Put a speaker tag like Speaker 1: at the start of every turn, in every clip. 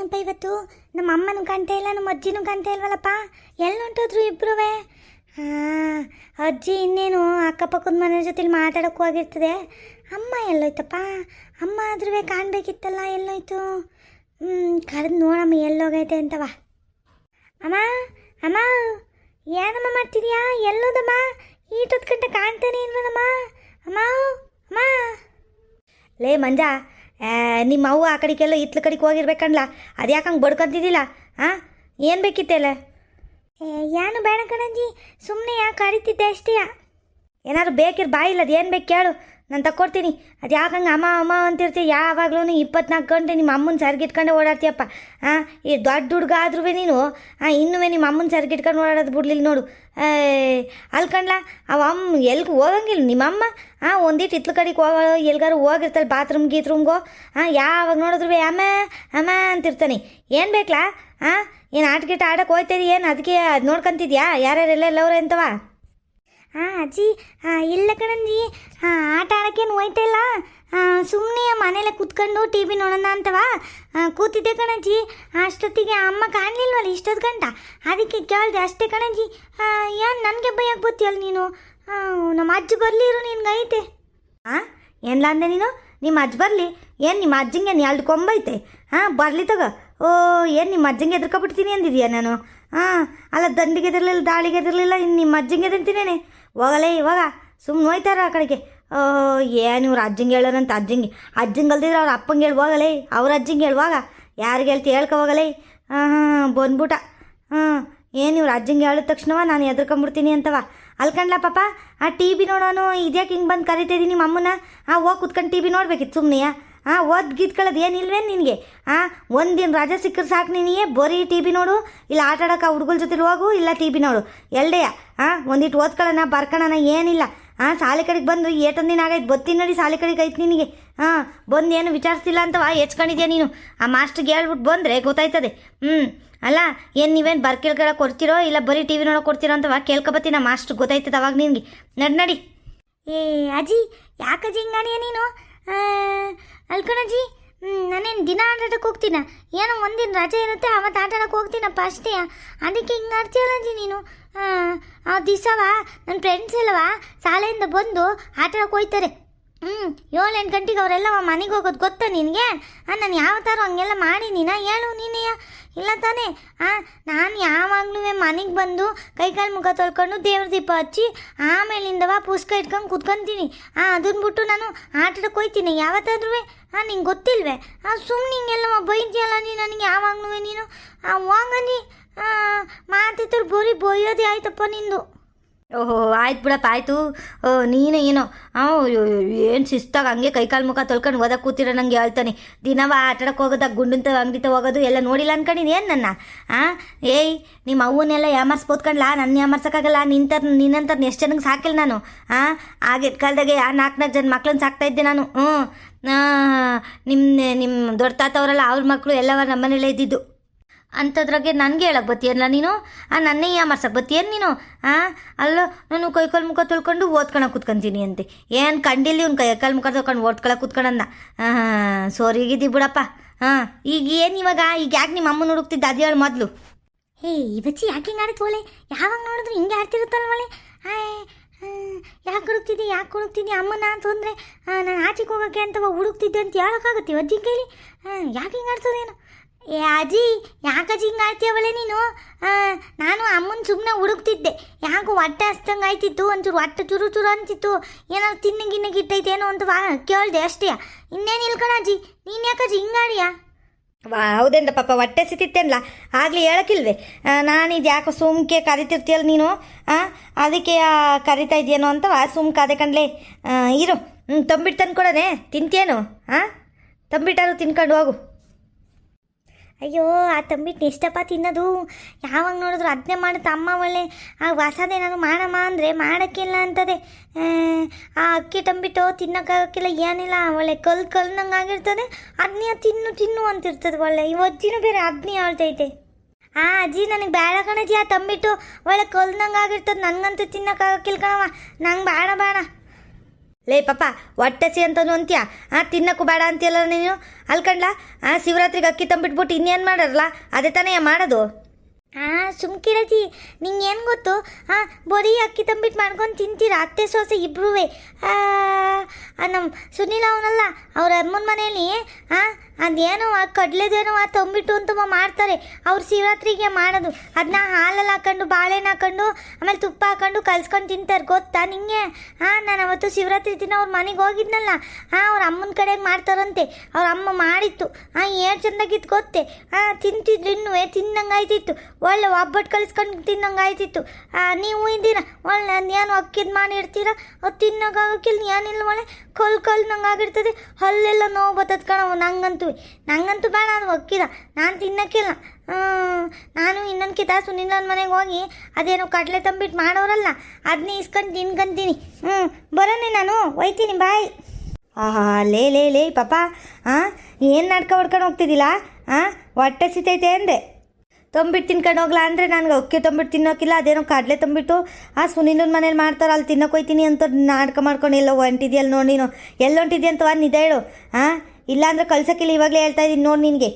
Speaker 1: ಏನಪ್ಪ ಇವತ್ತು ನಮ್ಮ ಅಮ್ಮನೂ ಕಾಣ್ತಾ ಇಲ್ಲ, ನಮ್ಮ ಅಜ್ಜಿನೂ ಕಾಣ್ತಾ ಇಲ್ವಲ್ಲಪ್ಪ. ಎಲ್ಲಿ ಹೊಂಟೋದ್ರು ಇಬ್ಬರೂ? ಹಾಂ, ಅಜ್ಜಿ ಇನ್ನೇನು ಅಕ್ಕಪಕ್ಕದ ಮನೆ ಜೊತೆಲಿ ಮಾತಾಡೋಕ್ಕೂ ಹೋಗಿರ್ತದೆ. ಅಮ್ಮ ಎಲ್ಲೋಯ್ತಪ್ಪ? ಅಮ್ಮ ಆದ್ರೂ ಕಾಣಬೇಕಿತ್ತಲ್ಲ, ಎಲ್ಲೋಯ್ತು? ಕರೆದು ನೋಡಮ್ಮ ಎಲ್ಲೋಗೈತೆ ಅಂತವ. ಅಮ್ಮ ಅಮ್ಮ, ಏನಮ್ಮ ಮಾಡ್ತಿದ್ಯಾ? ಎಲ್ಲೋದಮ್ಮ? ಈಟೊತ್ತು ಗಂಟೆ ಕಾಣ್ತಾನೆ ಇಲ್ವಲ್ಲಮ್ಮ? ಅಮ್ಮ ಅಮ್ಮ. ಲೇ ಮಂಜ, ನಿಮ್ಮ ಅವ್ವ ಆ ಕಡೆಗೆಲ್ಲೋ ಇತ್ಲ ಕಡೆಗೆ ಹೋಗಿರ್ಬೇಕಣ್ಲ, ಅದು ಯಾಕೆ ಹಂಗೆ ಬಡ್ಕೊಂತಿದ್ದಿಲ್ಲ? ಹಾಂ, ಏನು ಬೇಕಿತ್ತಲ್ಲ? ಏನು ಬೇಡ ಕಣಜ್ಜಿ, ಸುಮ್ಮನೆ ಯಾಕೆ ಕರಿತಿದ್ದೆ ಅಷ್ಟೇ. ಏನಾದ್ರು ಬೇಕಿರ್ ಬಾಯಿಲ್ಲ, ಅದು ಏನು ಬೇಕು ಕೇಳು, ನಾನು ತಕ್ಕೊಡ್ತೀನಿ. ಅದು ಯಾಕೆ ಹಂಗೆ ಅಮ್ಮ ಅಮ್ಮ ಅಂತಿರ್ತೀವಿ ಯಾವಾಗಲೂ? 24 ಗಂಟೆ ನಿಮ್ಮ ಅಮ್ಮನ ಸರಿಗಿಟ್ಕೊಂಡೆ ಓಡಾಡ್ತೀಯಪ್ಪ. ಹಾಂ, ಈ ದೊಡ್ಡ ಹುಡುಗ ಆದ್ರೂ ನೀನು ಇನ್ನೂ ನಿಮ್ಮ ಅಮ್ಮನ ಸರಿಗಿಟ್ಕೊಂಡು ಓಡಾಡೋದು ಬಿಡ್ಲಿಲ್ಲ ನೋಡು. ಅಲ್ಕಂಡ್ಲ ಅವ ಅಮ್ಮ ಎಲ್ಗೂ ಹೋಗಂಗಿಲ್ಲ ನಿಮ್ಮಮ್ಮ. ಒಂದಿಟ್ಟು ಇತ್ಲ ಕಡೆಗೆ ಹೋಗೋ ಎಲ್ಗಾರು ಹೋಗಿರ್ತಾಳೆ ಬಾತ್ರೂಮ್ ಗೀತ್ರೂಮ್ಗೋ. ಯಾವಾಗ ನೋಡಿದ್ರು ಅಮ್ಮ ಅಮ್ಮ ಅಂತಿರ್ತಾನೆ. ಏನು ಬೇಕಲ್ಲ? ಏನು ಆಟ ಆಡೋಕೆ ಹೋಗ್ತಾಯಿದ್ದೀ ಏನು? ಅದಕ್ಕೆ ಅದು ನೋಡ್ಕೊಂತಿದ್ಯಾ ಯಾರ್ಯಾರೆಲ್ಲ ಎಲ್ಲವ್ರೆ ಅಂತವ? ಅಜ್ಜಿ ಇಲ್ಲ ಕಣಜ್ಜಿ, ಆಟ ಆಡೋಕ್ಕೇನು ಹೋಯ್ತಾ ಇಲ್ಲ, ಸುಮ್ಮನೆ ಮನೇಲೆ ಕೂತ್ಕೊಂಡು ಟಿ ವಿ ನೋಡೋಣ ಅಂತವ ಕೂತಿದ್ದೆ ಕಣಜ್ಜಿ. ಅಷ್ಟೊತ್ತಿಗೆ ಅಮ್ಮ ಕಾಣಲಿಲ್ವಲ್ಲ ಇಷ್ಟೊತ್ತು ಗಂಟ, ಅದಕ್ಕೆ ಕೇಳಿದೆ ಅಷ್ಟೇ ಕಣಜ್ಜಿ. ಏನು ನನಗೆ ಭಯಕ್ಕೆ ಬರ್ತೀಯಲ್ಲ ನೀನು? ನಮ್ಮ ಅಜ್ಜಿ ಬರಲಿರು ನಿನ್ಗೈತೆ. ಏನ್ಲ ಅಂದೆ ನೀನು? ನಿಮ್ಮ ಅಜ್ಜಿ ಬರಲಿ? ಏನು ನಿಮ್ಮ ಅಜ್ಜಿಗೆ ಎರಡು ಕೊಂಬೈತೆ? ಬರಲಿ ತಗೋ. ಏನು ನಿಮ್ಮ ಅಜ್ಜಂಗೆ ಎದ್ರಕೊಬಿಡ್ತೀನಿ ಅಂದಿದ್ಯಾ ನಾನು? ಅಲ್ಲ, ದಂಡಿಗೆ ಎದಿರಲಿಲ್ಲ, ದಾಳಿಗೆ ಎದಿರಲಿಲ್ಲ, ಇನ್ನು ನಿಮ್ಮ ಅಜ್ಜಂಗೆ ಎದಿರ್ತೀನೇನೆ. ಹೋಗಲೇ ಇವಾಗ ಸುಮ್ಮನೆ ಹೋಯ್ತಾರ ಆ ಕಡೆಗೆ. ಏನು ಇವ್ರು ಅಜ್ಜಂಗೆ ಹೇಳೋರಂತ? ಅಜ್ಜಂಗೆ ಅಲ್ದಿದ್ರೆ ಅವ್ರ ಅಪ್ಪಂಗೆ ಹೇಳಿ ಹೋಗಲೇ, ಅವ್ರ ಅಜ್ಜಿಂಗೆ ಹೇಳುವಾಗ ಯಾರಿಗೆ ಹೇಳ್ತಿ ಹೇಳ್ಕೊ ಹೋಗಲೇ. ಬಂದ್ಬಿಟ್ಟ. ಏನು ಇವ್ರು ಅಜ್ಜಂಗೆ ಹೇಳಿದ ತಕ್ಷಣವ ನಾನು ಎದ್ರಕೊಂಬಿಡ್ತೀನಿ ಅಂತವ. ಅಲ್ಕಂಡ್ಲ ಪಾಪ, ಟಿ ವಿ ನೋಡೋನು ಇದ್ಯಾಕೆ ಹಿಂಗೆ ಬಂದು ಕರಿತಾಯಿದ್ದೀನಿ ನಿಮ್ಮ ಅಮ್ಮನ? ಹೋಗಿ ಕುತ್ಕೊಂಡು ಟಿ ವಿ ನೋಡ್ಬೇಕಿತ್ತು ಸುಮ್ಮನೆಯಾ? ಓದ್ ಗೀತ್ಕೊಳ್ಳೋದು ಏನಿಲ್ವೇನು ನಿನಗೆ? ಒಂದಿನ ರಜೆ ಸಿಕ್ಕರೆ ಸಾಕು ನಿನಗೆ, ಬರೀ ಟಿ ವಿ ನೋಡು, ಇಲ್ಲ ಆಟ ಆಡೋಕೆ ಹುಡುಗರ ಜೊತೆ ಹೋಗು, ಇಲ್ಲ ಟಿ ವಿ ನೋಡು, ಎರಡೆಯ. ಒಂದಿಟ್ಟು ಓದ್ಕೊಳ್ಳೋಣ ಬರ್ಕೊಳ್ಳೋಣ ಏನಿಲ್ಲ. ಶಾಲೆ ಕಡೆಗೆ ಬಂದು ಏಟೊಂದಿನ ಆಗೈತೆ ಬತ್ತೀನಿ ನೋಡಿ, ಶಾಲೆ ಕಡೆಗೆ ಐತೆ ನಿನಗೆ. ಬಂದು ಏನು ವಿಚಾರಿಸ್ತಿಲ್ಲ ಅಂತವ ಹೆಚ್ಕೊಂಡಿದ್ಯಾ ನೀನು? ಆ ಮಾಸ್ಟ್ರಿಗೆ ಹೇಳ್ಬಿಟ್ಟು ಬಂದರೆ ಗೊತ್ತಾಯ್ತದೆ. ಅಲ್ಲ, ಏನು ನೀವೇನು ಬರ್ಕೇಳ್ಕೊಳಕ್ಕೆ ಕೊಡ್ತೀರೋ ಇಲ್ಲ ಬರೀ ಟಿ ವಿ ನೋಡೋಕೆ ಕೊಡ್ತೀರೋ ಅಂತವ ಕೇಳ್ಕೊಬತ್ತೀನಿ. ಆ ಮಾಸ್ಟ್ರಿಗೆ ಗೊತ್ತಾಯ್ತದೆ ಅವಾಗ ನಿನಗೆ. ನಡಿ. ಅಜ್ಜಿ ಯಾಕಜ್ಜಿ ಹಿಂಗಾಡಿಯ ನೀನು? ಅಲ್ಕಣಜ್ಜಿ, ನಾನೇನು ದಿನ ಆಟಾಡಕ್ಕೆ ಹೋಗ್ತೀನ? ಏನೋ ಒಂದಿನ ರಜೆ ಇರುತ್ತೆ ಅವತ್ತು ಆಟಾಡಕ್ಕೆ ಹೋಗ್ತೀನಪ್ಪ ಅಷ್ಟೇ. ಅದಕ್ಕೆ ಹಿಂಗೆ ಆಡ್ತೀಯಲ್ಲ ಅಜ್ಜಿ ನೀನು? ಆ ದಿವಸವ ನನ್ನ ಫ್ರೆಂಡ್ಸ್ ಎಲ್ಲವ ಶಾಲೆಯಿಂದ ಬಂದು ಆಟಾಡಕ್ಕೆ ಹೋಗ್ತಾರೆ. 7-8 ಗಂಟೆಗೆ ಅವರೆಲ್ಲ ಮನೆಗೆ ಹೋಗೋದು ಗೊತ್ತಾ ನಿನಗೆ? ನಾನು ಯಾವತ್ತಾರು ಹಂಗೆಲ್ಲ ಮಾಡಿದ್ದೀನ ಹೇಳು ನೀನೇ? ಇಲ್ಲ ತಾನೇ? ನಾನು ಯಾವಾಗಲೂ ಮನೆಗೆ ಬಂದು ಕೈಕಾಲು ಮುಖ ತೊಳ್ಕೊಂಡು ದೇವ್ರ ದೀಪ ಹಚ್ಚಿ ಆಮೇಲಿಂದವ ಪುಸ್ತಕ ಇಟ್ಕೊಂಡು ಕುತ್ಕೊತೀನಿ. ಅದನ್ನ ಬಿಟ್ಟು ನಾನು ಆಟಾಡಕ್ಕೆ ಹೋಗ್ತೀನಿ ಯಾವತ್ತಾದ್ರೂ? ನಿಂಗೆ ಗೊತ್ತಿಲ್ವೇ? ಸುಮ್ಮನೆ ಹಿಂಗೆಲ್ಲ ಬೈದ್ಯಲ್ಲ ನೀನು ನನಗೆ ಯಾವಾಗಲೂ ನೀನು. ಹೋಗನಿ ಮಾತಿದ್ರು ಬರೀ ಬೈಯೋದೇ ಆಯ್ತಪ್ಪ ನಿಂದು. ಓಹೋ, ಆಯ್ತು ಬಿಡಪ್ಪ, ಆಯಿತು. ನೀನು ಏನೋ ಏನು ಶಿಸ್ತಾಗ ಹಂಗೆ ಕೈಕಾಲು ಮುಖ ತೊಳ್ಕೊಂಡು ಓದಕ್ಕೆ ಕೂತಿರೋ ನಂಗೆ ಹೇಳ್ತಾನೆ. ದಿನವ ಆಟಾಡಕ್ಕೆ ಹೋಗೋದಾಗ ಗುಂಡಂತ ಅಂಗಡಿತ ಹೋಗೋದು ಎಲ್ಲ ನೋಡಿಲ್ಲ ಅನ್ಕೊಂಡಿನಿ ಏನು ನನ್ನ? ಏಯ್, ನಿಮ್ಮ ಅವ್ವನ್ನೆಲ್ಲ ಯಾಮರ್ಸ್ಬೋದ್ಕಂಡ್ಲಾ? ನನ್ನ ಯಾಮರ್ಸೋಕ್ಕಾಗಲ್ಲ. ನಿನ್ನಂತ ಎಷ್ಟು ಜನಕ್ಕೆ ಸಾಕಿಲ್ಲ ನಾನು. ಆಗಿದ್ದ ಕಾಲದಾಗೆ 4 ಜನ ಮಕ್ಳನ್ನ ಸಾಕ್ತಾಯಿದ್ದೆ ನಾನು. ನಿಮ್ಮ ದೊಡ್ಡ ತಾತವರೆಲ್ಲ ಅವ್ರ ಮಕ್ಕಳು ಎಲ್ಲವ ನಮ್ಮ ಮನೇಲೇ ಇದ್ದಿದ್ದು. ಅಂಥದ್ರಾಗೆ ನನಗೆ ಹೇಳಕ್ಕೆ ಬತ್ತೀಯಲ್ಲ ನೀನು? ನನ್ನೇ ಯಾಮರ್ಸಕ್ಕೆ ಬತ್ತೀಯನು ನೀನು? ಅಲ್ಲೋ, ನಾನು ಕೈಕಾಲು ಮುಖ ತೊಳ್ಕೊಂಡು ಓದ್ಕೊಳಕ್ಕೆ ಕೂತ್ಕೊಂತೀನಿ ಅಂತೆ. ಏನು ಕಂಡಿಲ್ಲ ಇವ್ನು ಕೈಕಾಲು ಮುಖ ತೊಳ್ಕೊಂಡು ಓದ್ಕೊಳಕ್ಕೆ ಕೂತ್ಕೊಂಡಂದ. ಸೋರಿಗಿದ್ದಿ ಬಿಡಪ್ಪ. ಈಗ ಏನು ಇವಾಗ? ಈಗ ಯಾಕೆ ನಿಮ್ಮ ಅಮ್ಮನ ಹುಡುಕ್ತಿದ್ದ ಅದು ಹೇಳು ಮೊದಲು. ಇವಚ್ಚಿ ಯಾಕೆ ಹಿಂಗೆ ಆಡ್ತೀವಳೆ? ಯಾವಾಗ ನೋಡಿದ್ರು ಹಿಂಗೆ ಆಡ್ತಿರುತ್ತಲ್ವಳೆ? ಯಾಕೆ ಹುಡುಕ್ತಿದ್ದಿ ಅಮ್ಮನ ಅಂತಂದರೆ ನಾನು ಆಚೆಗೆ ಹೋಗೋಕ್ಕೆ ಅಂತ ಹುಡುಕ್ತಿದ್ದೆ ಅಂತ ಹೇಳೋಕ್ಕಾಗತ್ತೆ ಅಜ್ಜಿ ಕೈಲಿ? ಯಾಕೆ ಹಿಂಗೆ ಆಡ್ಸೋದೇನು? ಅಜ್ಜಿ ಯಾಕಜ್ಜಿ ಹಿಂಗೆ ಆಡ್ತೀಯವಳೆ ನೀನು? ನಾನು ಅಮ್ಮನ ಸುಮ್ಮನೆ ಹುಡುಕ್ತಿದ್ದೆ. ಯಾಕೋ ಹೊಟ್ಟೆ ಹಸ್ದಂಗೆ ಆಯ್ತಿತ್ತು, ಒಂಚೂರು ಹೊಟ್ಟೆ ಚುರು ಚುರು ಅಂತಿತ್ತು, ಏನಾದ್ರು ತಿನ್ನಗಿಟ್ಟೈತೇನೋ ಅಂತ ಕೇಳಿದೆ ಅಷ್ಟೇ. ಇನ್ನೇನು ಇಲ್ಕಣಜ್ಜಿ, ನೀನು ಯಾಕಜ್ಜಿ ಹಿಂಗಾಡಿಯಾ? ಹೌದೇಂದ ಪಾಪ, ಹೊಟ್ಟೆ ಸಿತಿತ್ತೇನಲ್ಲ ಆಗಲಿ ಹೇಳೋಕ್ಕಿಲ್ವೇ? ನಾನಿದು ಯಾಕೋ ಸುಮ್ಕೆ ಕರಿತಿರ್ತೀಯಲ್ಲ ನೀನು? ಅದಕ್ಕೆ ಕರಿತಾ ಇದೆಯೇನೋ ಅಂತವ ಸುಮ್ಕೆ ಅದೇ ಕಣ್ಲೆ. ಇರು, ತಂಬಿಟ್ಟು ತಂದ್ಕೊಡೋನೆ, ತಿಂತೇನು? ತಂಬಿಟ್ಟಾರು ತಿನ್ಕೊಂಡು ಹೋಗು. ಅಯ್ಯೋ, ಆ ತಂಬಿಟ್ಟು ಎಷ್ಟಪ್ಪ ತಿನ್ನೋದು? ಯಾವಾಗ ನೋಡಿದ್ರು ಅದನ್ನೇ ಮಾಡುತ್ತೆ ಅಮ್ಮ. ಒಳ್ಳೆ ಹೊಸದೇನಾದ್ರು ಮಾಡಮ್ಮ ಅಂದರೆ ಮಾಡೋಕ್ಕಿಲ್ಲ ಅಂತದೆ. ಆ ಅಕ್ಕಿ ತಂಬಿಟ್ಟು ತಿನ್ನೋಕ್ಕಾಗಕ್ಕಿಲ್ಲ, ಏನಿಲ್ಲ. ಒಳ್ಳೆ ಕಲ್ನಂಗೆ ಆಗಿರ್ತದೆ. ಅದನ್ನೇ ತಿನ್ನು ಅಂತಿರ್ತದೆ. ಒಳ್ಳೆ ಈ ಅಜ್ಜಿನೂ ಬೇರೆ ಅದನ್ನೇ ಹೇಳ್ತೈತೆ. ಅಜ್ಜಿ ನನಗೆ ಬೇಡ ಕಣಜ್ಜಿ, ಆ ತಂಬಿಟ್ಟು ಒಳ್ಳೆ ಕಲ್ನಂಗೆ ಆಗಿರ್ತದೆ. ನನಗಂತೂ ತಿನ್ನೋಕ್ಕಾಗಕ್ಕಿಲ್ಲ ಕಣವ, ನಂಗೆ ಬೇಡ.
Speaker 2: ಲೇ ಪಾಪ ಹೊಟ್ಟೆಸಿ ಅಂತನೂ ಅಂತೀಯ ತಿನ್ನಕ್ಕೂ ಬೇಡ ಅಂತೀಯಲ್ಲ ನೀನು ಅಲ್ಕಂಡ್ಲ ಶಿವರಾತ್ರಿಗೆ ಅಕ್ಕಿ ತಂಬಿಟ್ಬಿಟ್ಟು ಇನ್ನೇನು ಮಾಡಲ್ಲ ಅದೇ ತಾನೇ ಮಾಡೋದು.
Speaker 1: ಸುಮ್ಕಿರಜಿ ನಿಂಗೆ ಏನು ಗೊತ್ತು ಬರೀ ಅಕ್ಕಿ ತಂಬಿಟ್ಟು ಮಾಡ್ಕೊಂಡು ತಿಂತೀರ ಅತ್ತೆ ಸೊಸೆ ಇಬ್ರೂ. ನಮ್ಮ ಸುನಿಲ್ ಅವನಲ್ಲ ಅವ್ರ ಅಮ್ಮನ ಮನೇಲಿ ಅದೇನೋ ಕಡ್ಲೆದೇನೋ ತಂಬಿಟ್ಟು ಅಂತ ಮಾಡ್ತಾರೆ ಅವ್ರು ಶಿವರಾತ್ರಿಗೆ ಮಾಡೋದು. ಅದನ್ನ ಹಾಲಲ್ಲಿ ಹಾಕೊಂಡು ಬಾಳೆಹಣ್ಣು ಹಾಕೊಂಡು ಆಮೇಲೆ ತುಪ್ಪ ಹಾಕೊಂಡು ಕಲ್ಸ್ಕೊಂಡು ತಿಂತಾರೆ ಗೊತ್ತಾ ನಿಂಗೆ. ನಾನು ಅವತ್ತು ಶಿವರಾತ್ರಿ ದಿನ ಅವ್ರ ಮನೆಗೆ ಹೋಗಿದ್ನಲ್ಲ ಅವ್ರ ಅಮ್ಮನ ಕಡೆಗೆ ಮಾಡ್ತಾರಂತೆ. ಅವ್ರ ಅಮ್ಮ ಮಾಡಿತ್ತು ಏನು ಚೆಂದಾಗಿತ್ತು ಗೊತ್ತೇ. ತಿಂತಿದ್ರು ಇನ್ನೂ ತಿನ್ನಂಗಾಯ್ತಿತ್ತು, ಒಳ್ಳೆ ಒಬ್ಬಟ್ಟು ಕಲಿಸ್ಕೊಂಡು ತಿನ್ನಂಗಾಯ್ತಿತ್ತು. ನೀವು ಇದ್ದೀರ ಒಳ್ಳೆ ಏನು ಅಕ್ಕಿದ್ ಮಾಡಿರ್ತೀರ ಅದು ತಿನ್ನೋಕ್ಕಾಗಕ್ಕಿಲ್ಲ ಏನಿಲ್ಲ ಒಳ್ಳೆ ಕಲ್ಲು ನಂಗಾಗಿರ್ತದೆ, ಹಲ್ಲೆಲ್ಲ ನೋವು ಬರ್ತದೆ ಕಣವು. ನಂಗಂತೂ ಬೇಡ ಅದು ಅಕ್ಕಿದ ನಾನು ತಿನ್ನೋಕ್ಕಿಲ್ಲ. ನಾನು ಇನ್ನೊಂದ್ಕಿತ ಸುನಿಲ್ ಮನೆಗೆ ಹೋಗಿ ಅದೇನೋ ಕಡಲೆ ತಂಬಿಟ್ಟು ಮಾಡೋರಲ್ಲ ಅದನ್ನೇ ಇಸ್ಕೊಂಡು ತಿನ್ಕೊಂತೀನಿ. ಬರೋಣ ನಾನು ಒಯ್ತೀನಿ ಬಾಯ್.
Speaker 2: ಲೇ ಲೇ ಲೇ ಪಾಪ ಏನು ನಾಟಕ ಹೊಡ್ಕೊಂಡು ಹೋಗ್ತಿದ್ದಿಲ್ಲ ಹೊಟ್ಟೆ ಸಿತೈತೆ ಅಂದೆ. ತಂಬಿಟ್ಟು ತಿನ್ಕೊಂಡು ಹೋಗ್ಲಾ ಅಂದರೆ ನನಗೆ ಅಕ್ಕಿ ತಂಬಿಟ್ಟು ತಿನ್ನೋಕ್ಕಿಲ್ಲ, ಅದೇನೋ ಕಡಲೆ ತಂಬಿಟ್ಟು ಸುನಿಲನ ಮನೇಲಿ ಮಾಡ್ತಾರೆ ಅಲ್ಲಿ ತಿನ್ನೋಕೆ ಹೋಯ್ತೀನಿ ಅಂತ ನಾಟಕ ಮಾಡ್ಕೊಂಡು ಎಲ್ಲೋ ಹೊಂಟಿದ್ಯಲ್ಲ ನೋಡಿ ನೀನು. ಎಲ್ಲಿ ಹೊಂಟಿದ್ಯ ಅಂತವ ನಿಜ ಹೇಳು. ಇಲ್ಲಾಂದ್ರೆ ಕಳ್ಸೋಕ್ಕಿಲ್ಲ, ಇವಾಗಲೇ ಹೇಳ್ತಾ ಇದ್ದೀನಿ ನೋಡಿ ನಿನಗೆ.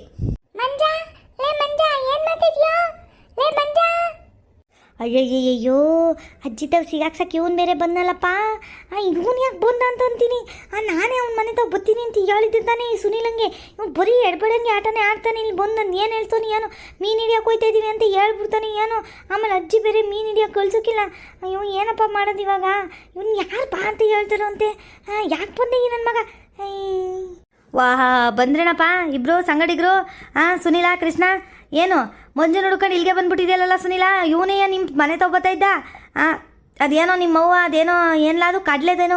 Speaker 1: ಅಯ್ಯಯ್ಯಯ್ಯೋ ಅಜ್ಜಿ ತಾವು ಸಿಗಾಕ್ಸಕ್ಕೆ ಇವನು ಬೇರೆ ಬಂದಲ್ಲಪ್ಪ. ಇವನು ಯಾಕೆ ಬಂದ ಅಂತ ಅಂತೀನಿ. ನಾನೇ ಅವ್ನ ಮನೆ ತಾವು ಬತ್ತೀನಿ ಅಂತ ಹೇಳಿದ್ದಾನೆ ಈ ಸುನಿಲಂಗೆ. ಇವ್ನು ಬರೀ ಎಡ್ಬಡಂಗೆ ಆಟನೇ ಆಡ್ತಾನೆ. ಇಲ್ಲಿ ಬಂದು ನಾನು ಏನು ಹೇಳ್ತಾನೆ ಏನೋ ಮೀನು ಹಿಡಿಯೋಕೆ ಹೋಯ್ತಾ ಇದ್ದೀವಿ ಅಂತ ಹೇಳ್ಬಿಡ್ತಾನೆ ಏನೋ. ಆಮೇಲೆ ಅಜ್ಜಿ ಬೇರೆ ಮೀನು ಹಿಡಿಯೋಕೆ ಕಳ್ಸೋಕ್ಕಿಲ್ಲ. ಅಯ್ಯೋ ಏನಪ್ಪ ಮಾಡೋದು ಇವಾಗ. ಇವ್ನು ಯಾರು ಬಾ ಅಂತ ಹೇಳ್ತಾರೋ ಅಂತೆ. ಯಾಕೆ ಬಂದೆ ಈ ನನ್ನ ಮಗ.
Speaker 2: ವಾಹ ಬಂದ್ರೇನಪ್ಪ ಇಬ್ಬರು ಸಂಗಡಿಗರು. ಸುನಿಲ ಕೃಷ್ಣ ಏನು ಮಂಜು ನೋಡ್ಕೊಂಡು ಇಲ್ಲಿಗೆ ಬಂದ್ಬಿಟ್ಟಿದೆಯಲ್ಲ ಸುನಿಲ. ಇವನೇ ನಿಮ್ಮ ಮನೆ ತಗೋತಾ ಇದ್ದ. ಅದೇನೋ ನಿಮ್ಮವ್ವ ಅದೇನೋ ಏನಿಲ್ಲ ಅದು ಕಡಲೆದೇನೋ